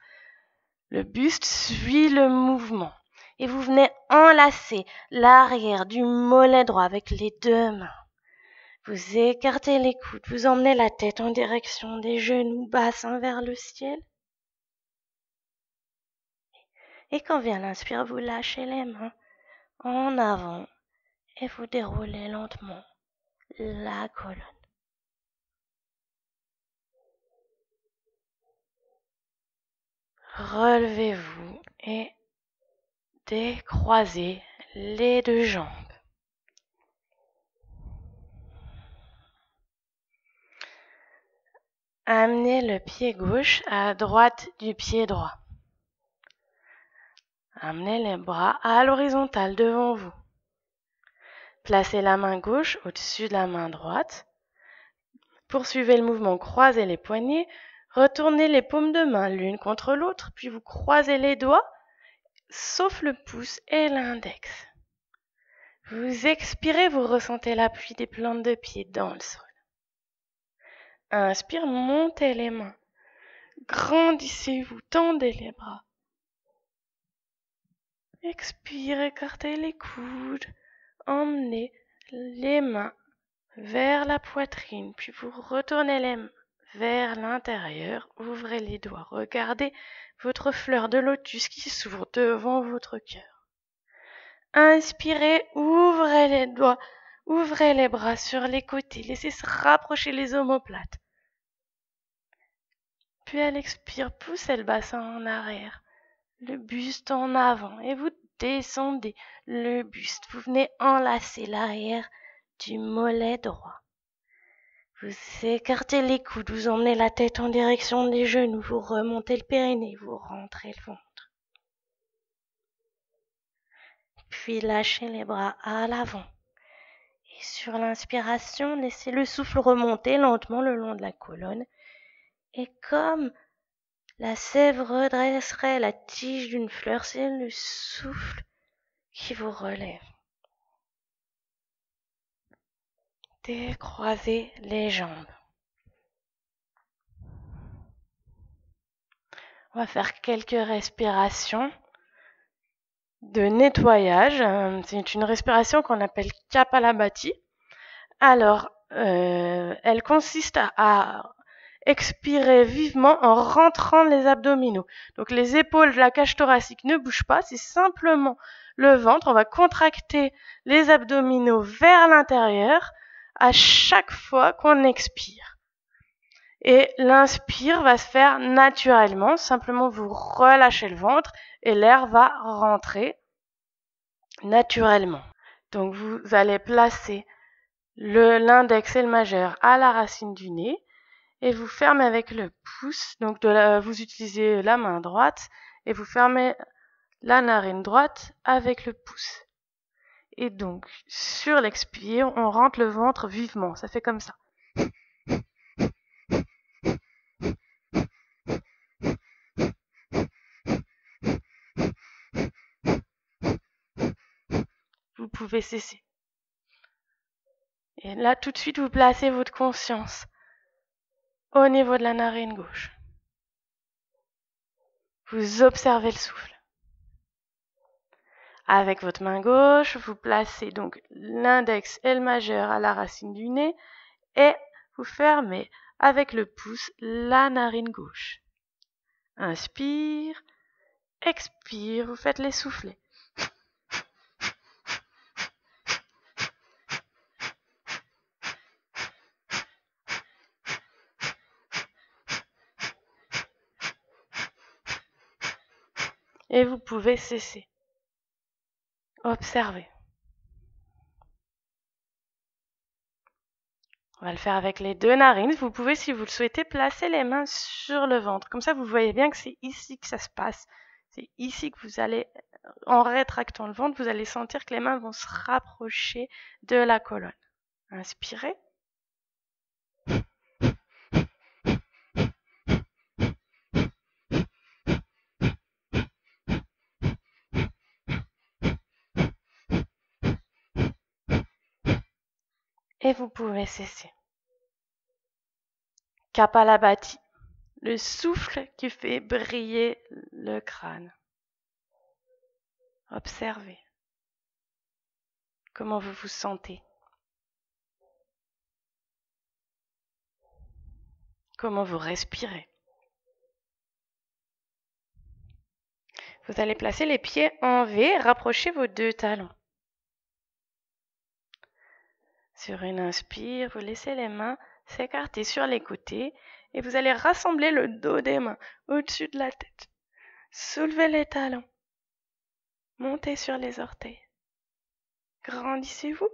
Le buste suit le mouvement. Et vous venez enlacer l'arrière du mollet droit avec les deux mains. Vous écartez les coudes, vous emmenez la tête en direction des genoux, bassin vers le ciel. Et quand vient l'inspire, vous lâchez les mains en avant et vous déroulez lentement la colonne. Relevez-vous et décroisez les deux jambes. Amenez le pied gauche à droite du pied droit. Amenez les bras à l'horizontale devant vous. Placez la main gauche au-dessus de la main droite. Poursuivez le mouvement, croisez les poignets. Retournez les paumes de main l'une contre l'autre, puis vous croisez les doigts, sauf le pouce et l'index. Vous expirez, vous ressentez l'appui des plantes de pied dans le sol. Inspire, montez les mains. Grandissez-vous, tendez les bras. Expire, écartez les coudes. Emmenez les mains vers la poitrine, puis vous retournez les mains vers l'intérieur. Ouvrez les doigts. Regardez votre fleur de lotus qui s'ouvre devant votre cœur. Inspirez, ouvrez les doigts. Ouvrez les bras sur les côtés. Laissez se rapprocher les omoplates. Puis à l'expire, poussez le bassin en arrière, le buste en avant et vous descendez le buste. Vous venez enlacer l'arrière du mollet droit. Vous écartez les coudes, vous emmenez la tête en direction des genoux, vous remontez le périnée, vous rentrez le ventre. Puis lâchez les bras à l'avant. Et sur l'inspiration, laissez le souffle remonter lentement le long de la colonne. Et comme la sève redresserait la tige d'une fleur, c'est le souffle qui vous relève. Décroisez les jambes. On va faire quelques respirations de nettoyage. C'est une respiration qu'on appelle Kapalabhati. Alors, elle consiste à expirer vivement en rentrant les abdominaux. Donc les épaules, la cage thoracique ne bougent pas, c'est simplement le ventre. On va contracter les abdominaux vers l'intérieur à chaque fois qu'on expire. Et l'inspire va se faire naturellement, simplement vous relâchez le ventre et l'air va rentrer naturellement. Donc vous allez placer l'index et le majeur à la racine du nez et vous fermez avec le pouce. Donc vous utilisez la main droite et vous fermez la narine droite avec le pouce. Et donc sur l'expire, on rentre le ventre vivement. Ça fait comme ça. Vous pouvez cesser. Et là, tout de suite, vous placez votre conscience au niveau de la narine gauche. Vous observez le souffle. Avec votre main gauche, vous placez donc l'index et le majeur à la racine du nez et vous fermez avec le pouce la narine gauche. Inspire, expire, vous faites les souffler. Et vous pouvez cesser. Observez. On va le faire avec les deux narines. Vous pouvez, si vous le souhaitez, placer les mains sur le ventre. Comme ça, vous voyez bien que c'est ici que ça se passe. C'est ici que vous allez, en rétractant le ventre, vous allez sentir que les mains vont se rapprocher de la colonne. Inspirez. Et vous pouvez cesser. Kapalabhati, le souffle qui fait briller le crâne. Observez comment vous vous sentez. Comment vous respirez. Vous allez placer les pieds en V, rapprochez vos deux talons. Sur une inspire, vous laissez les mains s'écarter sur les côtés et vous allez rassembler le dos des mains au-dessus de la tête. Soulevez les talons. Montez sur les orteils. Grandissez-vous.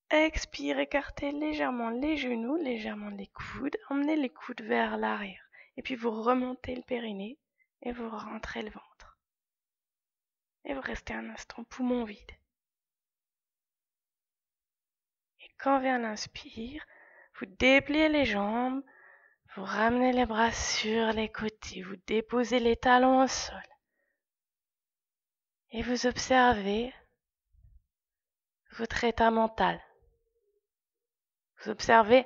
Expire, écartez légèrement les genoux, légèrement les coudes. Emmenez les coudes vers l'arrière. Et puis vous remontez le périnée et vous rentrez le ventre. Et vous restez un instant poumon vide. Et quand vient l'inspire, vous dépliez les jambes, vous ramenez les bras sur les côtés, vous déposez les talons au sol. Et vous observez votre état mental. Vous observez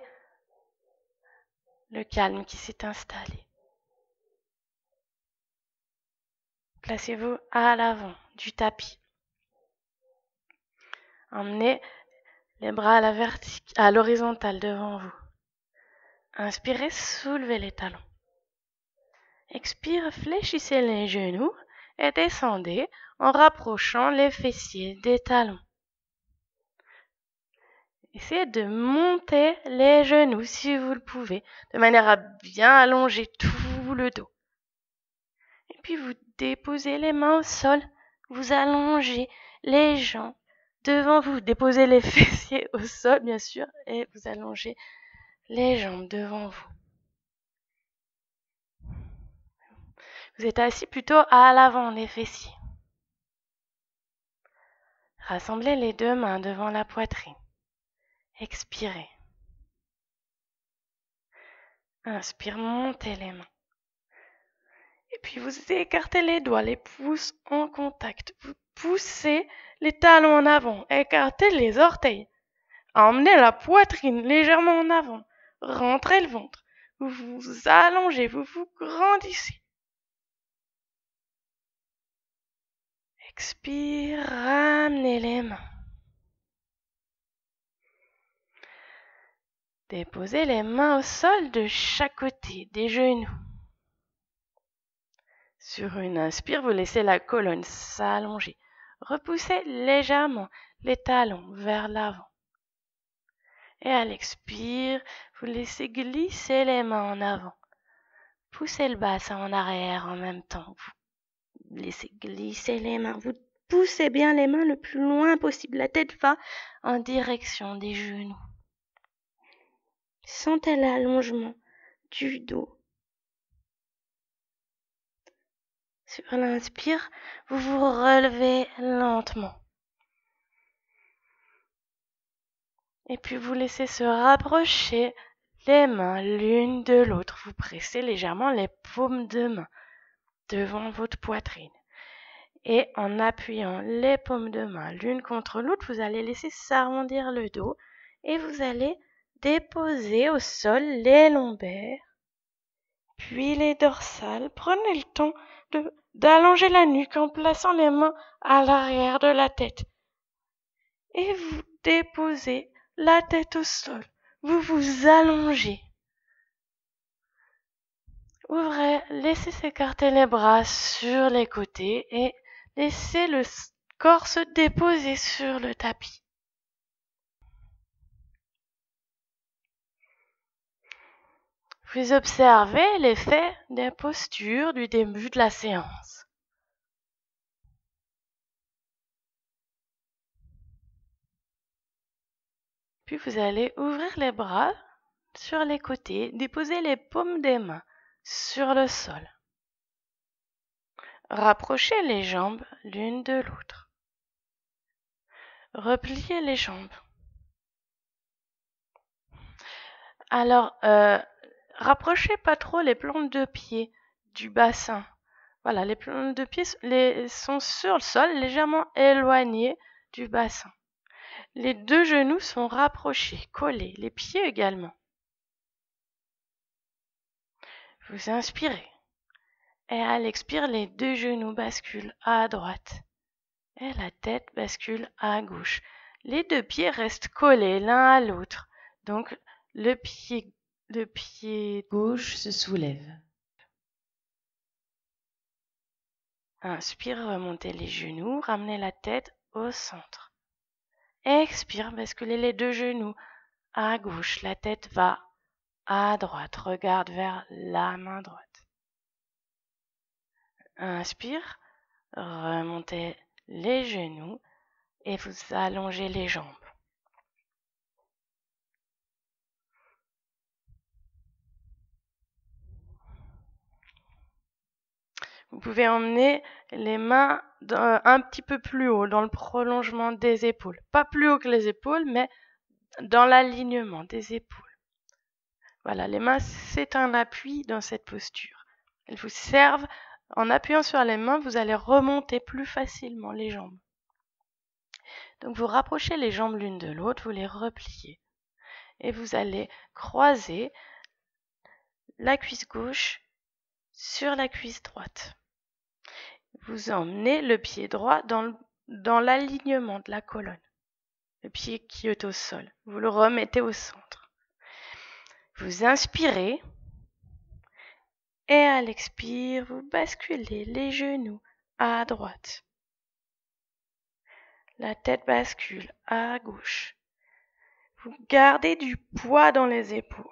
le calme qui s'est installé. Placez-vous à l'avant du tapis. Emmenez les bras à l'horizontale devant vous. Inspirez, soulevez les talons. Expire, fléchissez les genoux et descendez en rapprochant les fessiers des talons. Essayez de monter les genoux si vous le pouvez, de manière à bien allonger tout le dos. Et puis vous déposez les mains au sol, vous allongez les jambes devant vous, déposez les fessiers au sol bien sûr, et vous allongez les jambes devant vous. Vous êtes assis plutôt à l'avant des fessiers. Rassemblez les deux mains devant la poitrine. Expirez. Inspire, montez les mains. Et puis vous écartez les doigts, les pouces en contact. Vous poussez les talons en avant. Écartez les orteils. Emmenez la poitrine légèrement en avant. Rentrez le ventre. Vous vous allongez, vous vous grandissez. Expire, ramenez les mains. Déposez les mains au sol de chaque côté des genoux. Sur une inspire, vous laissez la colonne s'allonger. Repoussez légèrement les talons vers l'avant. Et à l'expire, vous laissez glisser les mains en avant. Poussez le bassin en arrière en même temps. Vous laissez glisser les mains. Vous poussez bien les mains le plus loin possible. La tête va en direction des genoux. Sentez l'allongement du dos. Sur l'inspire, vous vous relevez lentement. Et puis vous laissez se rapprocher les mains l'une de l'autre. Vous pressez légèrement les paumes de main devant votre poitrine. Et en appuyant les paumes de main l'une contre l'autre, vous allez laisser s'arrondir le dos et vous allez déposer au sol les lombaires, puis les dorsales. Prenez le temps d'allonger la nuque en plaçant les mains à l'arrière de la tête. Et vous déposez la tête au sol. Vous vous allongez. Ouvrez, laissez s'écarter les bras sur les côtés et laissez le corps se déposer sur le tapis. Vous observez l'effet des postures du début de la séance. Puis vous allez ouvrir les bras sur les côtés, déposer les paumes des mains sur le sol. Rapprochez les jambes l'une de l'autre. Repliez les jambes. Alors, rapprochez pas trop les plantes de pied du bassin. Voilà, les plantes de pied sont sur le sol, légèrement éloignées du bassin. Les deux genoux sont rapprochés, collés, les pieds également. Vous inspirez. Et à l'expire, les deux genoux basculent à droite. Et la tête bascule à gauche. Les deux pieds restent collés l'un à l'autre. Donc, le pied gauche se soulève. Inspire, remontez les genoux, ramenez la tête au centre. Expire, basculez les deux genoux à gauche. La tête va à droite, regarde vers la main droite. Inspire, remontez les genoux et vous allongez les jambes. Vous pouvez emmener les mains un petit peu plus haut, dans le prolongement des épaules. Pas plus haut que les épaules, mais dans l'alignement des épaules. Voilà, les mains, c'est un appui dans cette posture. Elles vous servent, en appuyant sur les mains, vous allez remonter plus facilement les jambes. Donc vous rapprochez les jambes l'une de l'autre, vous les repliez. Et vous allez croiser la cuisse gauche sur la cuisse droite. Vous emmenez le pied droit dans l'alignement de la colonne. Le pied qui est au sol. Vous le remettez au centre. Vous inspirez. Et à l'expire, vous basculez les genoux à droite. La tête bascule à gauche. Vous gardez du poids dans les épaules.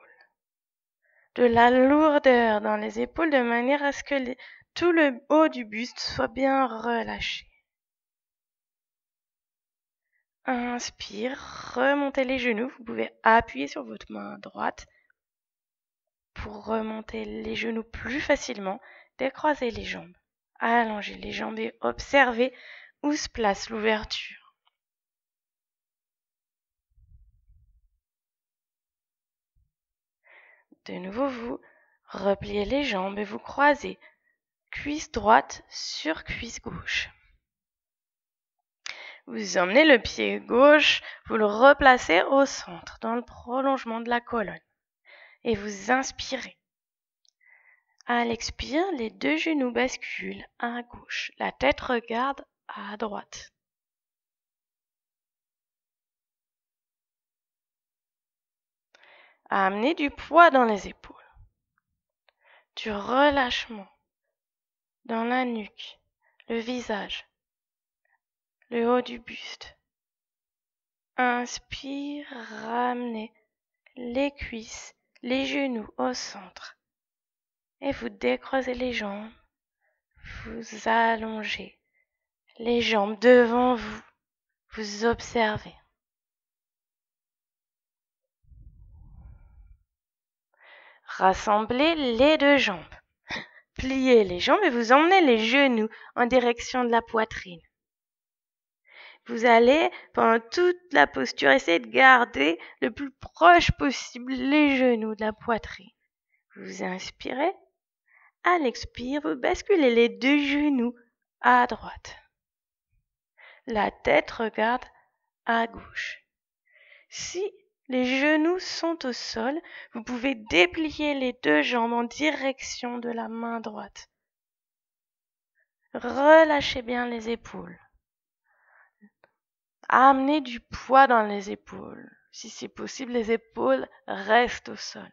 De la lourdeur dans les épaules de manière à ce que tout le haut du buste soit bien relâché. Inspire, remontez les genoux. Vous pouvez appuyer sur votre main droite pour remonter les genoux plus facilement. Décroisez les jambes. Allongez les jambes et observez où se place l'ouverture. De nouveau, vous repliez les jambes et vous croisez cuisse droite sur cuisse gauche. Vous emmenez le pied gauche, vous le replacez au centre, dans le prolongement de la colonne. Et vous inspirez. À l'expire, les deux genoux basculent à gauche. La tête regarde à droite. Amenez du poids dans les épaules. Du relâchement dans la nuque, le visage, le haut du buste. Inspire, ramenez les cuisses, les genoux au centre. Et vous décroisez les jambes. Vous allongez les jambes devant vous. Vous observez. Rassemblez les deux jambes. Pliez les jambes et vous emmenez les genoux en direction de la poitrine. Vous allez, pendant toute la posture, essayer de garder le plus proche possible les genoux de la poitrine. Vous inspirez. À l'expire, vous basculez les deux genoux à droite. La tête regarde à gauche. Si les genoux sont au sol, vous pouvez déplier les deux jambes en direction de la main droite. Relâchez bien les épaules. Amenez du poids dans les épaules. Si c'est possible, les épaules restent au sol.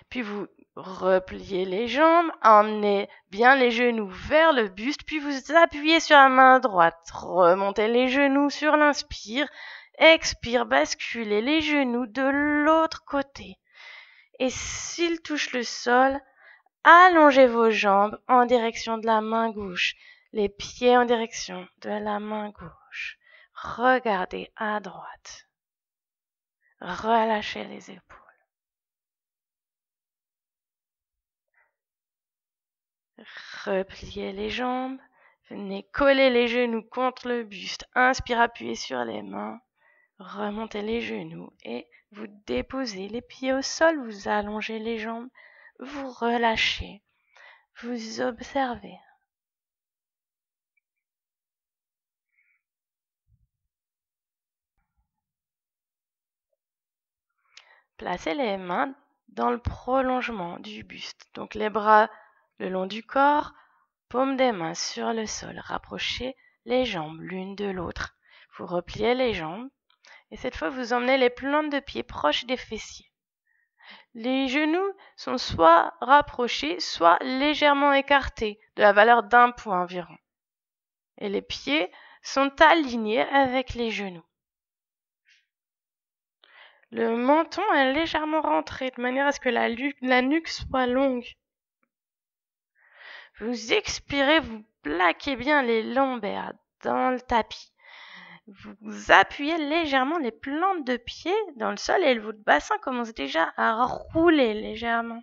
Puis vous repliez les jambes, emmenez bien les genoux vers le buste, puis vous appuyez sur la main droite. Remontez les genoux sur l'inspire. Expire, basculez les genoux de l'autre côté. Et s'ils touchent le sol, allongez vos jambes en direction de la main gauche. Les pieds en direction de la main gauche. Regardez à droite. Relâchez les épaules. Repliez les jambes. Venez coller les genoux contre le buste. Inspire, appuyez sur les mains. Remontez les genoux et vous déposez les pieds au sol. Vous allongez les jambes. Vous relâchez. Vous observez. Placez les mains dans le prolongement du buste. Donc les bras le long du corps, paume des mains sur le sol. Rapprochez les jambes l'une de l'autre. Vous repliez les jambes et cette fois vous emmenez les plantes de pied proches des fessiers. Les genoux sont soit rapprochés, soit légèrement écartés, de la valeur d'1 point environ. Et les pieds sont alignés avec les genoux. Le menton est légèrement rentré de manière à ce que la nuque soit longue. Vous expirez, vous plaquez bien les lombaires dans le tapis. Vous appuyez légèrement les plantes de pied dans le sol et votre bassin commence déjà à rouler légèrement.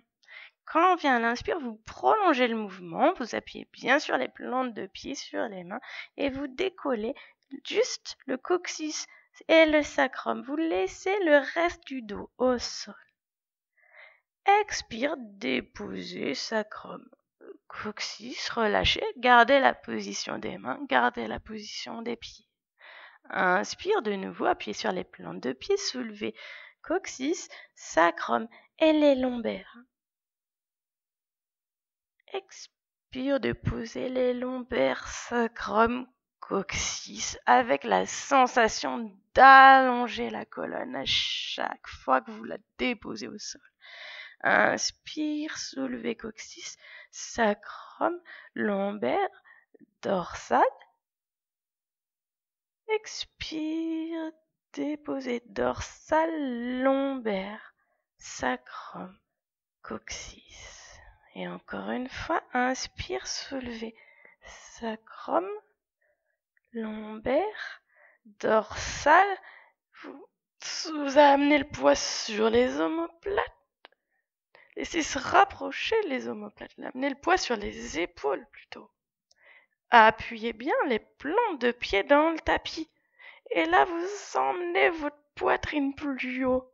Quand vient l'inspire, vous prolongez le mouvement, vous appuyez bien sur les plantes de pied, sur les mains et vous décollez juste le coccyx et le sacrum. Vous laissez le reste du dos au sol. Expire, déposez sacrum, coccyx, relâchez, gardez la position des mains, gardez la position des pieds. Inspire de nouveau, appuyez sur les plantes de pied, soulevez coccyx, sacrum et les lombaires. Expire, déposez les lombaires, sacrum, coccyx avec la sensation d'allonger la colonne à chaque fois que vous la déposez au sol. Inspire, soulevez coccyx, sacrum, lombaire, dorsale. Expire, déposez dorsale, lombaire, sacrum, coccyx. Et encore une fois, inspire, soulevez sacrum, lombaire, dorsale. Vous amenez le poids sur les omoplates. Laissez se rapprocher les omoplates. Amenez le poids sur les épaules plutôt. Appuyez bien les plantes de pied dans le tapis. Et là, vous emmenez votre poitrine plus haut.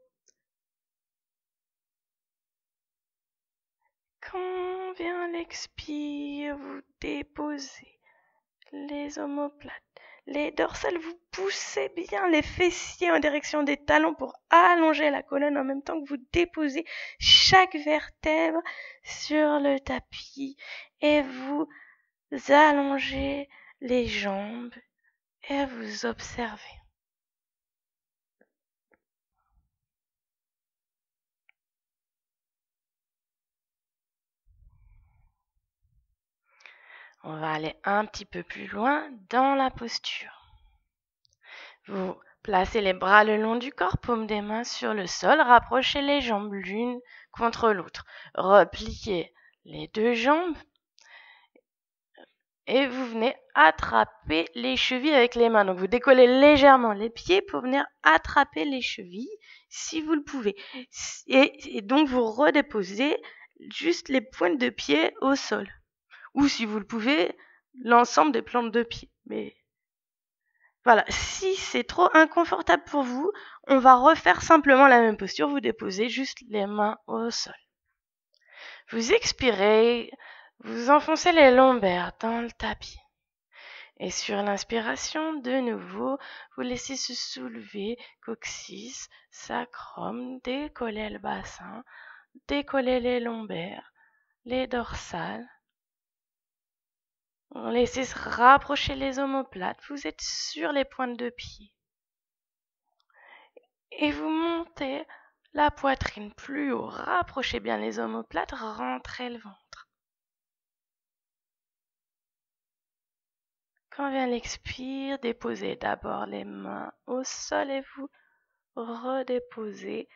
Quand vient l'expire, vous déposez les omoplates. Les dorsales, vous poussez bien les fessiers en direction des talons pour allonger la colonne en même temps que vous déposez chaque vertèbre sur le tapis. Et vous allongez les jambes et vous observez. On va aller un petit peu plus loin dans la posture. Vous placez les bras le long du corps, paume des mains sur le sol, rapprochez les jambes l'une contre l'autre. Repliez les deux jambes et vous venez attraper les chevilles avec les mains. Donc vous décollez légèrement les pieds pour venir attraper les chevilles si vous le pouvez. Et donc vous redéposez juste les pointes de pied au sol. Ou si vous le pouvez, l'ensemble des plantes de pied. Mais voilà, si c'est trop inconfortable pour vous, on va refaire simplement la même posture. Vous déposez juste les mains au sol. Vous expirez, vous enfoncez les lombaires dans le tapis. Et sur l'inspiration, de nouveau, vous laissez se soulever, coccyx, sacrum, décoller le bassin, décoller les lombaires, les dorsales. Laissez se rapprocher les omoplates, vous êtes sur les pointes de pied. Et vous montez la poitrine plus haut, rapprochez bien les omoplates, rentrez le ventre. Quand vient l'expire, déposez d'abord les mains au sol et vous redéposez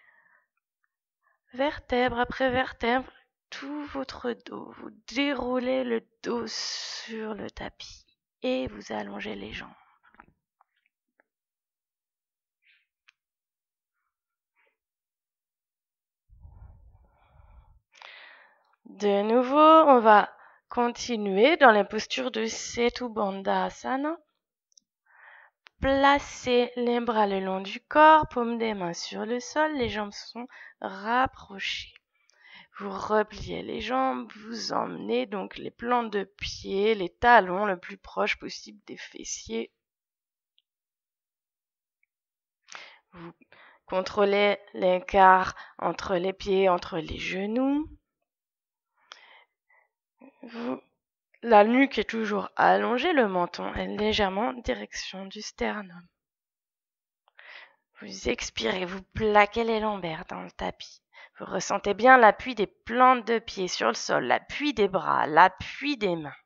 vertèbre après vertèbre tout votre dos. Vous déroulez le dos sur le tapis et vous allongez les jambes. De nouveau, on va continuer dans la posture de Setu Bandhasana. Placez les bras le long du corps, paume des mains sur le sol, les jambes sont rapprochées. Vous repliez les jambes, vous emmenez donc les plantes de pied, les talons le plus proche possible des fessiers. Vous contrôlez l'écart entre les pieds, entre les genoux. La nuque est toujours allongée, le menton est légèrement en direction du sternum. Vous expirez, vous plaquez les lombaires dans le tapis. Vous ressentez bien l'appui des plantes de pied sur le sol, l'appui des bras, l'appui des mains.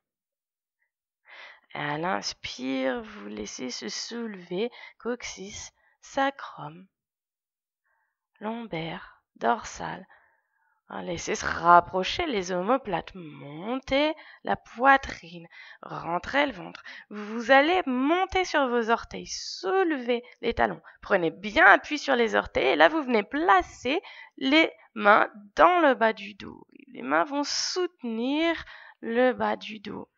Et à l'inspire, vous laissez se soulever coccyx, sacrum, lombaire, dorsale. Laissez se rapprocher les omoplates, montez la poitrine, rentrez le ventre. Vous allez monter sur vos orteils, soulevez les talons. Prenez bien appui sur les orteils et là vous venez placer les mains dans le bas du dos. Les mains vont soutenir le bas du dos.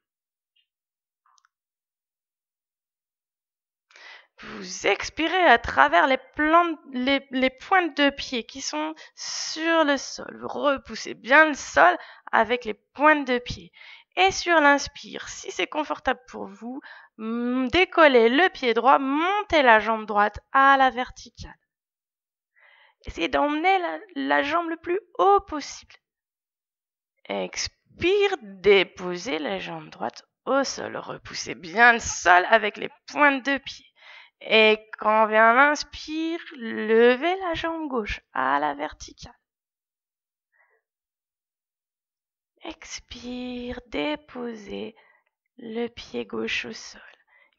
Vous expirez à travers les pointes de pied qui sont sur le sol. Vous repoussez bien le sol avec les pointes de pied. Et sur l'inspire, si c'est confortable pour vous, décollez le pied droit, montez la jambe droite à la verticale. Essayez d'emmener la jambe le plus haut possible. Expire, déposez la jambe droite au sol. Repoussez bien le sol avec les pointes de pied. Et quand vient l'inspire, levez la jambe gauche à la verticale. Expire, déposez le pied gauche au sol.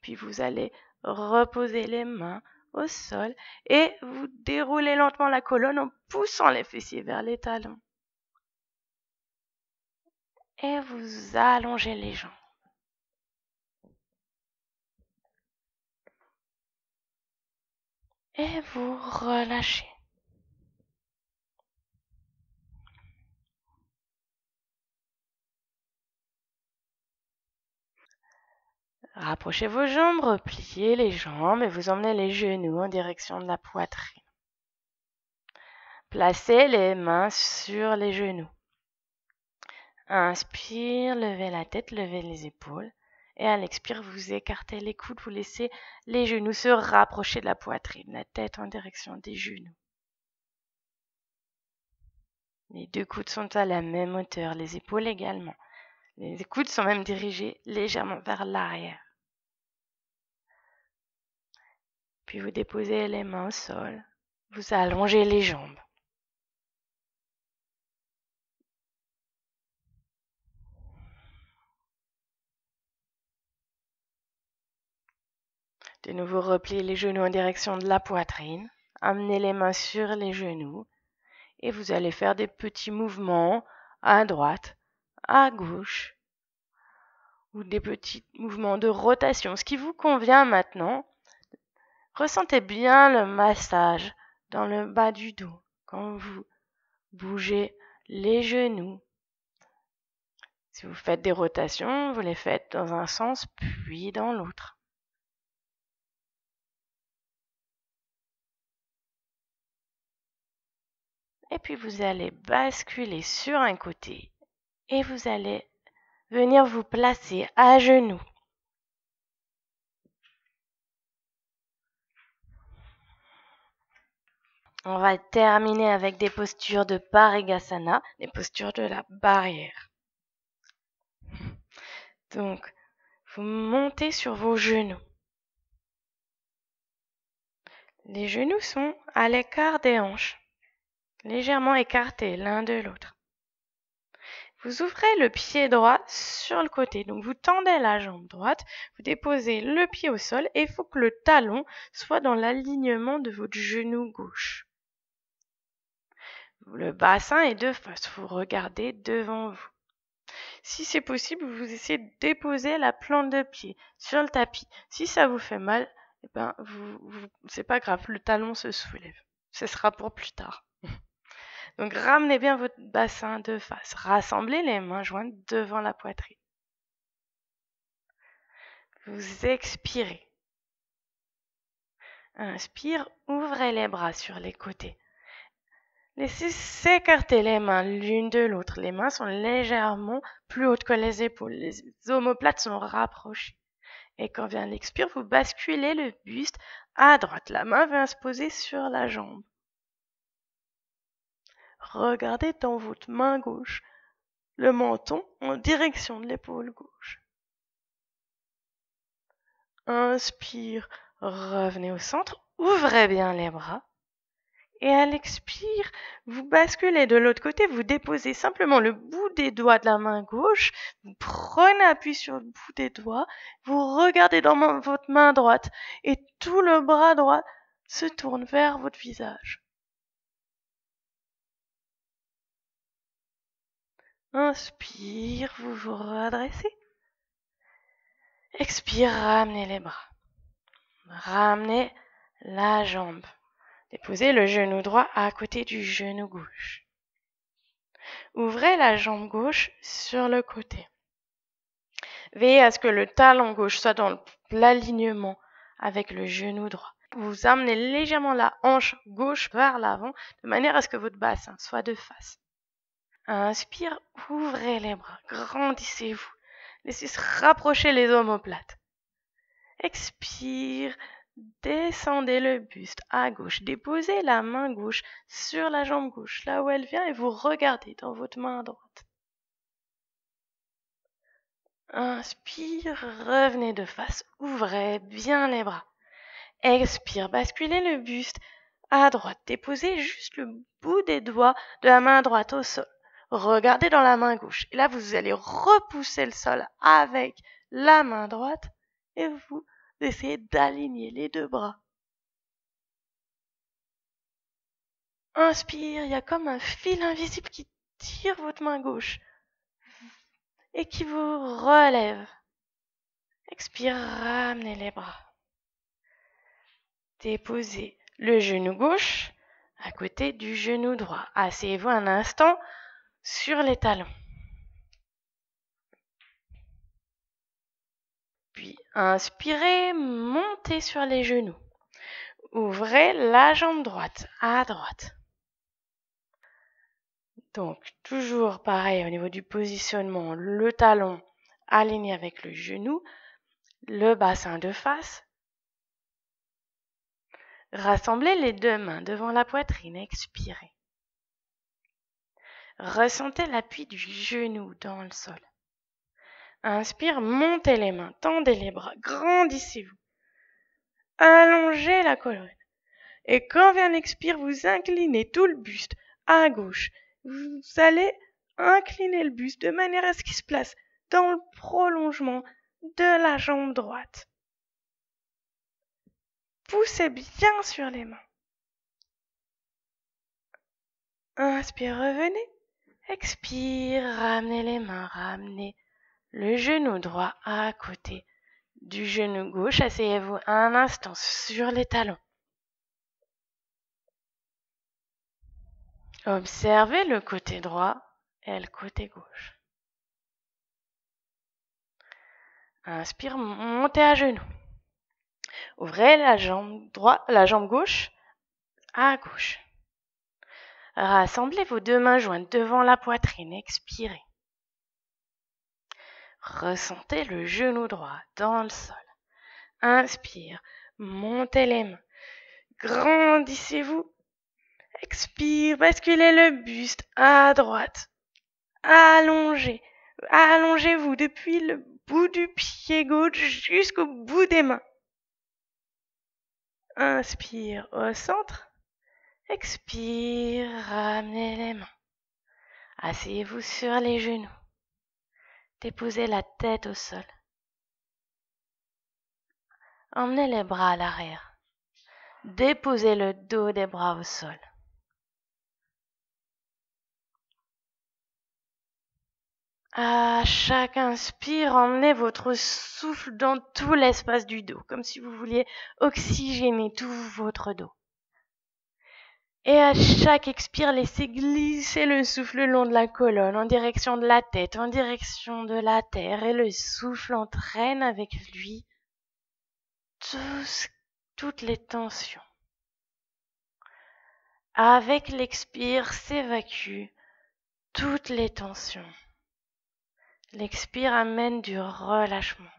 Puis vous allez reposer les mains au sol et vous déroulez lentement la colonne en poussant les fessiers vers les talons. Et vous allongez les jambes. Et vous relâchez. Rapprochez vos jambes, repliez les jambes et vous emmenez les genoux en direction de la poitrine. Placez les mains sur les genoux. Inspire, levez la tête, levez les épaules. Et à l'expire, vous écartez les coudes, vous laissez les genoux se rapprocher de la poitrine, la tête en direction des genoux. Les deux coudes sont à la même hauteur, les épaules également. Les coudes sont même dirigés légèrement vers l'arrière. Puis vous déposez les mains au sol. Vous allongez les jambes. De nouveau, repliez les genoux en direction de la poitrine. Amenez les mains sur les genoux. Et vous allez faire des petits mouvements à droite, à gauche, ou des petits mouvements de rotation. Ce qui vous convient maintenant, ressentez bien le massage dans le bas du dos quand vous bougez les genoux. Si vous faites des rotations, vous les faites dans un sens puis dans l'autre. Et puis vous allez basculer sur un côté et vous allez venir vous placer à genoux. On va terminer avec des postures de Parigasana, des postures de la barrière. Donc, vous montez sur vos genoux. Les genoux sont à l'écart des hanches, légèrement écartés l'un de l'autre. Vous ouvrez le pied droit sur le côté, donc vous tendez la jambe droite, vous déposez le pied au sol et il faut que le talon soit dans l'alignement de votre genou gauche. Le bassin est de face, vous regardez devant vous. Si c'est possible, vous essayez de déposer la plante de pied sur le tapis. Si ça vous fait mal, c'est pas grave, le talon se soulève. Ce sera pour plus tard. Donc ramenez bien votre bassin de face. Rassemblez les mains jointes devant la poitrine. Vous expirez. Inspire, ouvrez les bras sur les côtés. Laissez s'écarter les mains l'une de l'autre. Les mains sont légèrement plus hautes que les épaules. Les omoplates sont rapprochées. Et quand vient l'expire, vous basculez le buste à droite. La main vient se poser sur la jambe. Regardez dans votre main gauche le menton en direction de l'épaule gauche. Inspire, revenez au centre, ouvrez bien les bras. Et à l'expire, vous basculez de l'autre côté, vous déposez simplement le bout des doigts de la main gauche, vous prenez appui sur le bout des doigts, vous regardez dans votre main droite et tout le bras droit se tourne vers votre visage. Inspire, vous vous redressez. Expire, ramenez les bras. Ramenez la jambe. Déposez le genou droit à côté du genou gauche. Ouvrez la jambe gauche sur le côté. Veillez à ce que le talon gauche soit dans l'alignement avec le genou droit. Vous amenez légèrement la hanche gauche vers l'avant de manière à ce que votre bassin soit de face. Inspire, ouvrez les bras, grandissez-vous. Laissez se rapprocher les omoplates. Expire, descendez le buste à gauche. Déposez la main gauche sur la jambe gauche, là où elle vient, et vous regardez dans votre main droite. Inspire, revenez de face, ouvrez bien les bras. Expire, basculez le buste à droite. Déposez juste le bout des doigts de la main droite au sol. Regardez dans la main gauche. Et là, vous allez repousser le sol avec la main droite et vous essayez d'aligner les deux bras. Inspire, il y a comme un fil invisible qui tire votre main gauche et qui vous relève. Expire, ramenez les bras. Déposez le genou gauche à côté du genou droit. Asseyez-vous un instant sur les talons. Puis inspirez, montez sur les genoux. Ouvrez la jambe droite à droite. Donc, toujours pareil au niveau du positionnement, le talon aligné avec le genou, le bassin de face. Rassemblez les deux mains devant la poitrine, expirez. Ressentez l'appui du genou dans le sol. Inspire, montez les mains, tendez les bras, grandissez-vous. Allongez la colonne. Et quand vient l'expire, vous inclinez tout le buste à gauche. Vous allez incliner le buste de manière à ce qu'il se place dans le prolongement de la jambe droite. Poussez bien sur les mains. Inspire, revenez. Expire, ramenez les mains, ramenez le genou droit à côté du genou gauche. Asseyez-vous un instant sur les talons. Observez le côté droit et le côté gauche. Inspire, montez à genoux. Ouvrez la jambe gauche à gauche. Rassemblez vos deux mains jointes devant la poitrine. Expirez. Ressentez le genou droit dans le sol. Inspire, montez les mains. Grandissez-vous. Expire, basculez le buste à droite. Allongez. Allongez-vous depuis le bout du pied gauche jusqu'au bout des mains. Inspire au centre. Expire, ramenez les mains. Asseyez-vous sur les genoux. Déposez la tête au sol. Emmenez les bras à l'arrière. Déposez le dos des bras au sol. À chaque inspire, emmenez votre souffle dans tout l'espace du dos, comme si vous vouliez oxygéner tout votre dos. Et à chaque expire, laissez glisser le souffle le long de la colonne, en direction de la tête, en direction de la terre. Et le souffle entraîne avec lui toutes les tensions. Avec l'expire, s'évacuent toutes les tensions. L'expire amène du relâchement.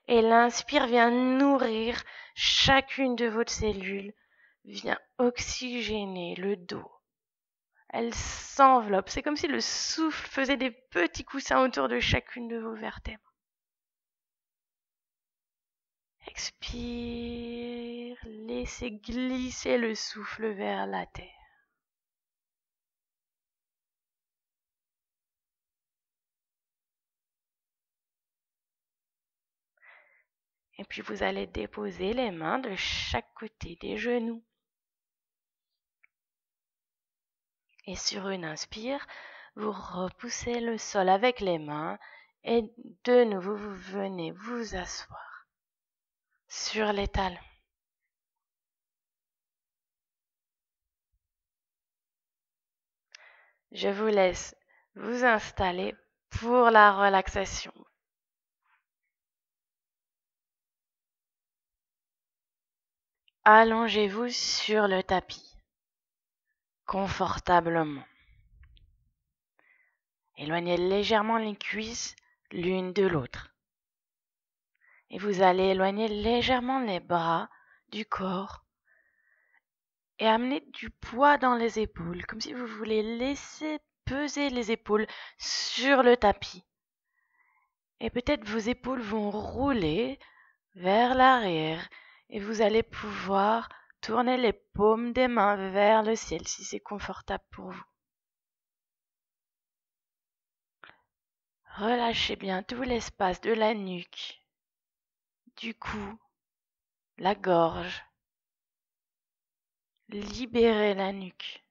Et l'inspire vient nourrir chacune de vos cellules, vient oxygéner le dos. Elle s'enveloppe. C'est comme si le souffle faisait des petits coussins autour de chacune de vos vertèbres. Expire, laissez glisser le souffle vers la terre. Et puis vous allez déposer les mains de chaque côté des genoux. Et sur une inspire, vous repoussez le sol avec les mains et de nouveau vous venez vous asseoir sur les talons. Je vous laisse vous installer pour la relaxation. Allongez-vous sur le tapis, confortablement. Éloignez légèrement les cuisses l'une de l'autre. Et vous allez éloigner légèrement les bras du corps et amener du poids dans les épaules, comme si vous voulez laisser peser les épaules sur le tapis. Et peut-être vos épaules vont rouler vers l'arrière et vous allez pouvoir tourner les paumes des mains vers le ciel si c'est confortable pour vous. Relâchez bien tout l'espace de la nuque, du cou, la gorge. Libérez la nuque.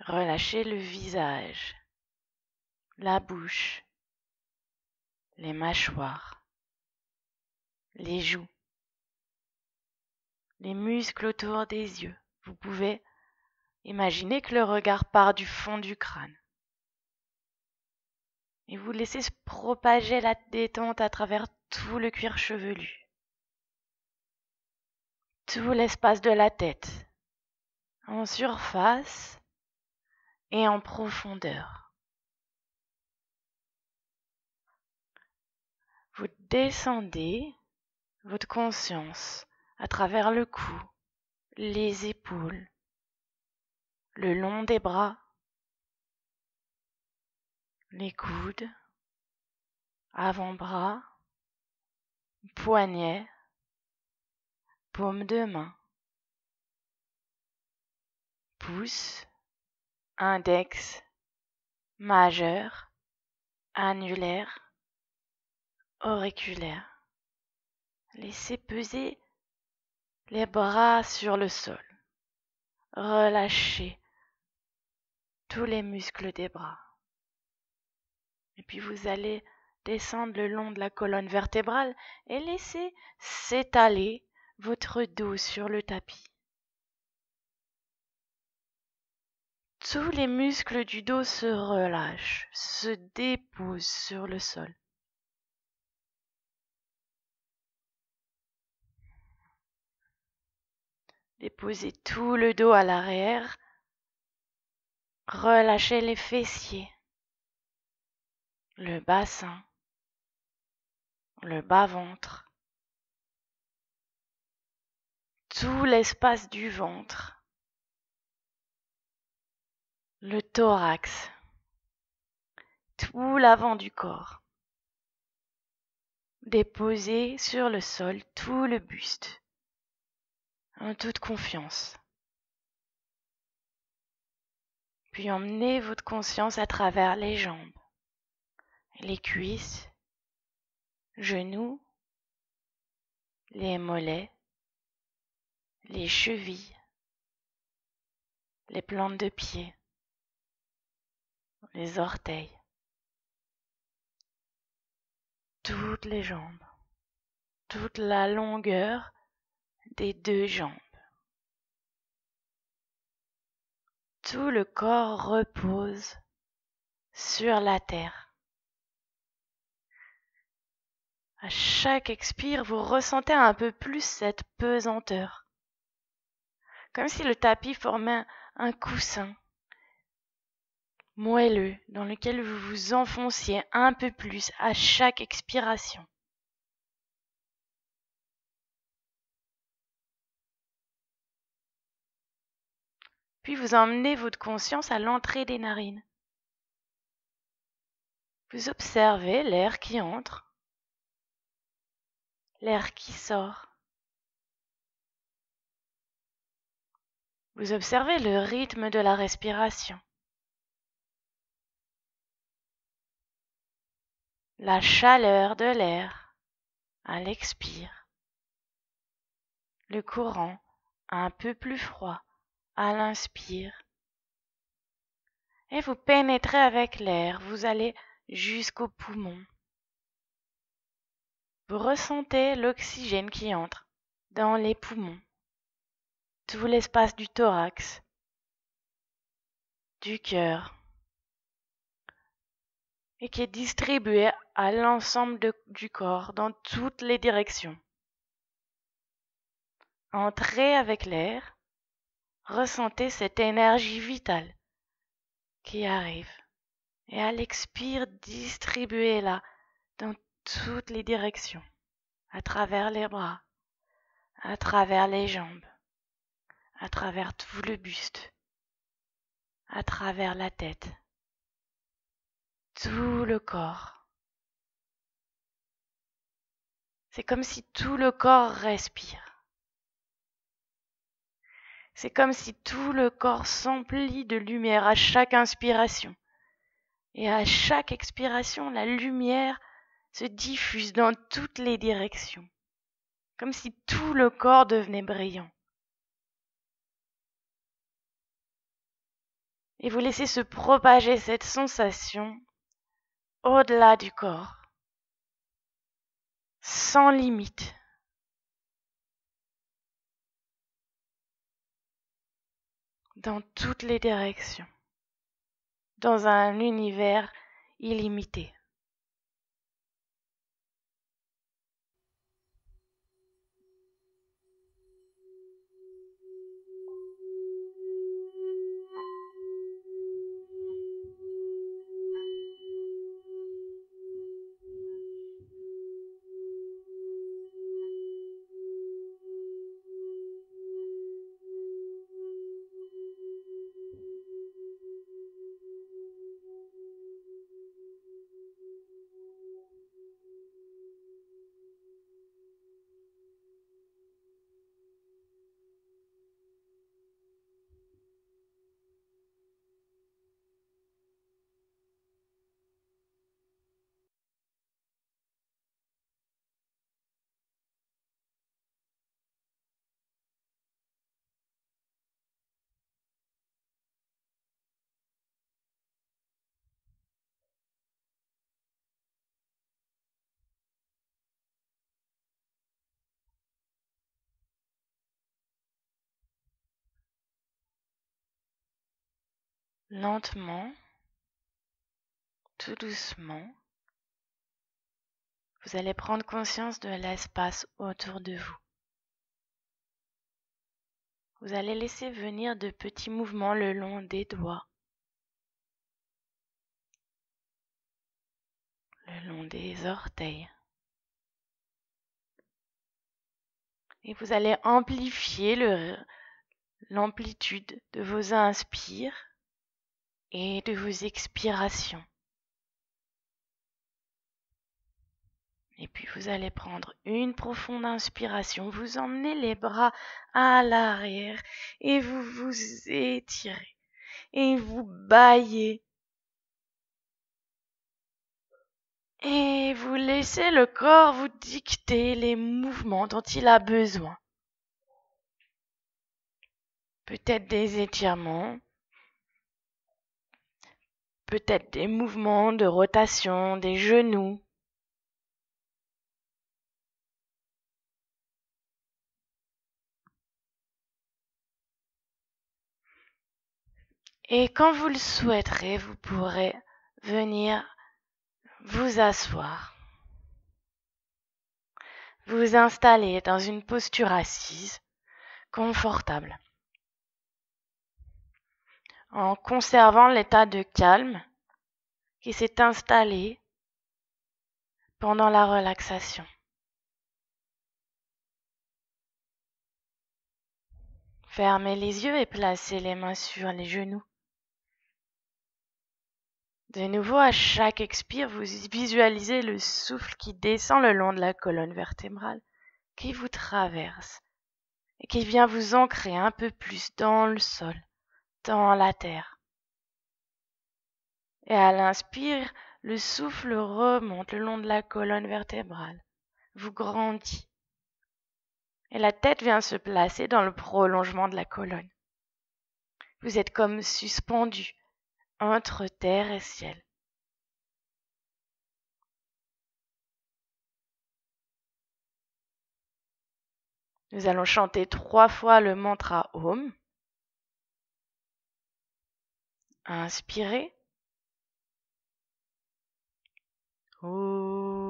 Relâchez le visage, la bouche, les mâchoires, les joues, les muscles autour des yeux. Vous pouvez imaginer que le regard part du fond du crâne. Et vous laissez se propager la détente à travers tout le cuir chevelu, tout l'espace de la tête, en surface et en profondeur. Vous descendez votre conscience à travers le cou, les épaules, le long des bras, les coudes, avant-bras, poignets, paume de main, pouce, index, majeur, annulaire, auriculaire. Laissez peser les bras sur le sol. Relâchez tous les muscles des bras. Et puis vous allez descendre le long de la colonne vertébrale et laissez s'étaler votre dos sur le tapis. Tous les muscles du dos se relâchent, se déposent sur le sol. Déposez tout le dos à l'arrière. Relâchez les fessiers, le bassin, le bas-ventre, tout l'espace du ventre, le thorax, tout l'avant du corps. Déposez sur le sol tout le buste, en toute confiance. Puis emmenez votre conscience à travers les jambes, les cuisses, genoux, les mollets, les chevilles, les plantes de pied, les orteils, toutes les jambes, toute la longueur des 2 jambes. Tout le corps repose sur la terre. À chaque expire, vous ressentez un peu plus cette pesanteur. Comme si le tapis formait un coussin moelleux dans lequel vous vous enfonciez un peu plus à chaque expiration. Puis vous emmenez votre conscience à l'entrée des narines. Vous observez l'air qui entre, l'air qui sort. Vous observez le rythme de la respiration, la chaleur de l'air à l'expire, le courant un peu plus froid à l'inspire. Et vous pénétrez avec l'air, vous allez jusqu'aux poumons. Vous ressentez l'oxygène qui entre dans les poumons, tout l'espace du thorax, du cœur, et qui est distribué à l'ensemble du corps dans toutes les directions. Entrez avec l'air, ressentez cette énergie vitale qui arrive, et à l'expire, distribuez-la dans toutes les directions, à travers les bras, à travers les jambes, à travers tout le buste, à travers la tête, tout le corps. C'est comme si tout le corps respire. C'est comme si tout le corps s'emplit de lumière à chaque inspiration. Et à chaque expiration, la lumière se diffuse dans toutes les directions, comme si tout le corps devenait brillant. Et vous laissez se propager cette sensation au-delà du corps, sans limite. Dans toutes les directions, dans un univers illimité. Lentement, tout doucement, vous allez prendre conscience de l'espace autour de vous. Vous allez laisser venir de petits mouvements le long des doigts, le long des orteils. Et vous allez amplifier l'amplitude de vos inspires et de vos expirations. Et puis vous allez prendre une profonde inspiration, vous emmenez les bras à l'arrière et vous vous étirez et vous bâillez. Et vous laissez le corps vous dicter les mouvements dont il a besoin. Peut-être des étirements, peut-être des mouvements de rotation des genoux. Et quand vous le souhaiterez, vous pourrez venir vous asseoir, vous installer dans une posture assise, confortable, en conservant l'état de calme qui s'est installé pendant la relaxation. Fermez les yeux et placez les mains sur les genoux. De nouveau, à chaque expire, vous visualisez le souffle qui descend le long de la colonne vertébrale, qui vous traverse et qui vient vous ancrer un peu plus dans le sol, dans la terre. Et à l'inspire, le souffle remonte le long de la colonne vertébrale, vous grandit. Et la tête vient se placer dans le prolongement de la colonne. Vous êtes comme suspendu entre terre et ciel. Nous allons chanter 3 fois le mantra Om. Inspirez. Om.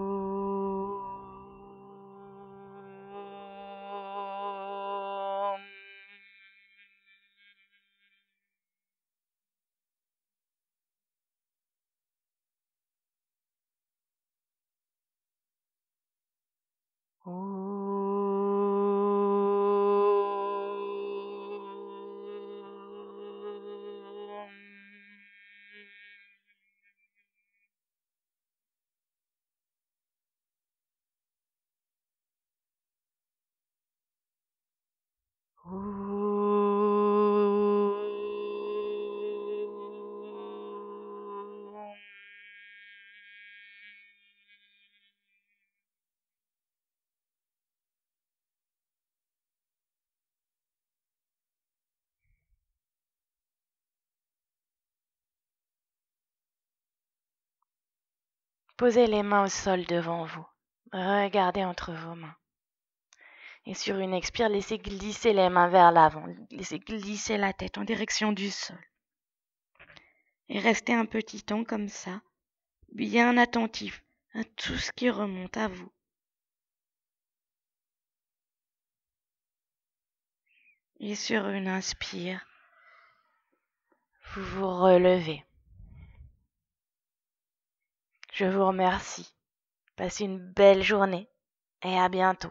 Posez les mains au sol devant vous. Regardez entre vos mains. Et sur une expire, laissez glisser les mains vers l'avant. Laissez glisser la tête en direction du sol. Et restez un petit temps comme ça, bien attentif à tout ce qui remonte à vous. Et sur une inspire, vous vous relevez. Je vous remercie. Passez une belle journée et à bientôt.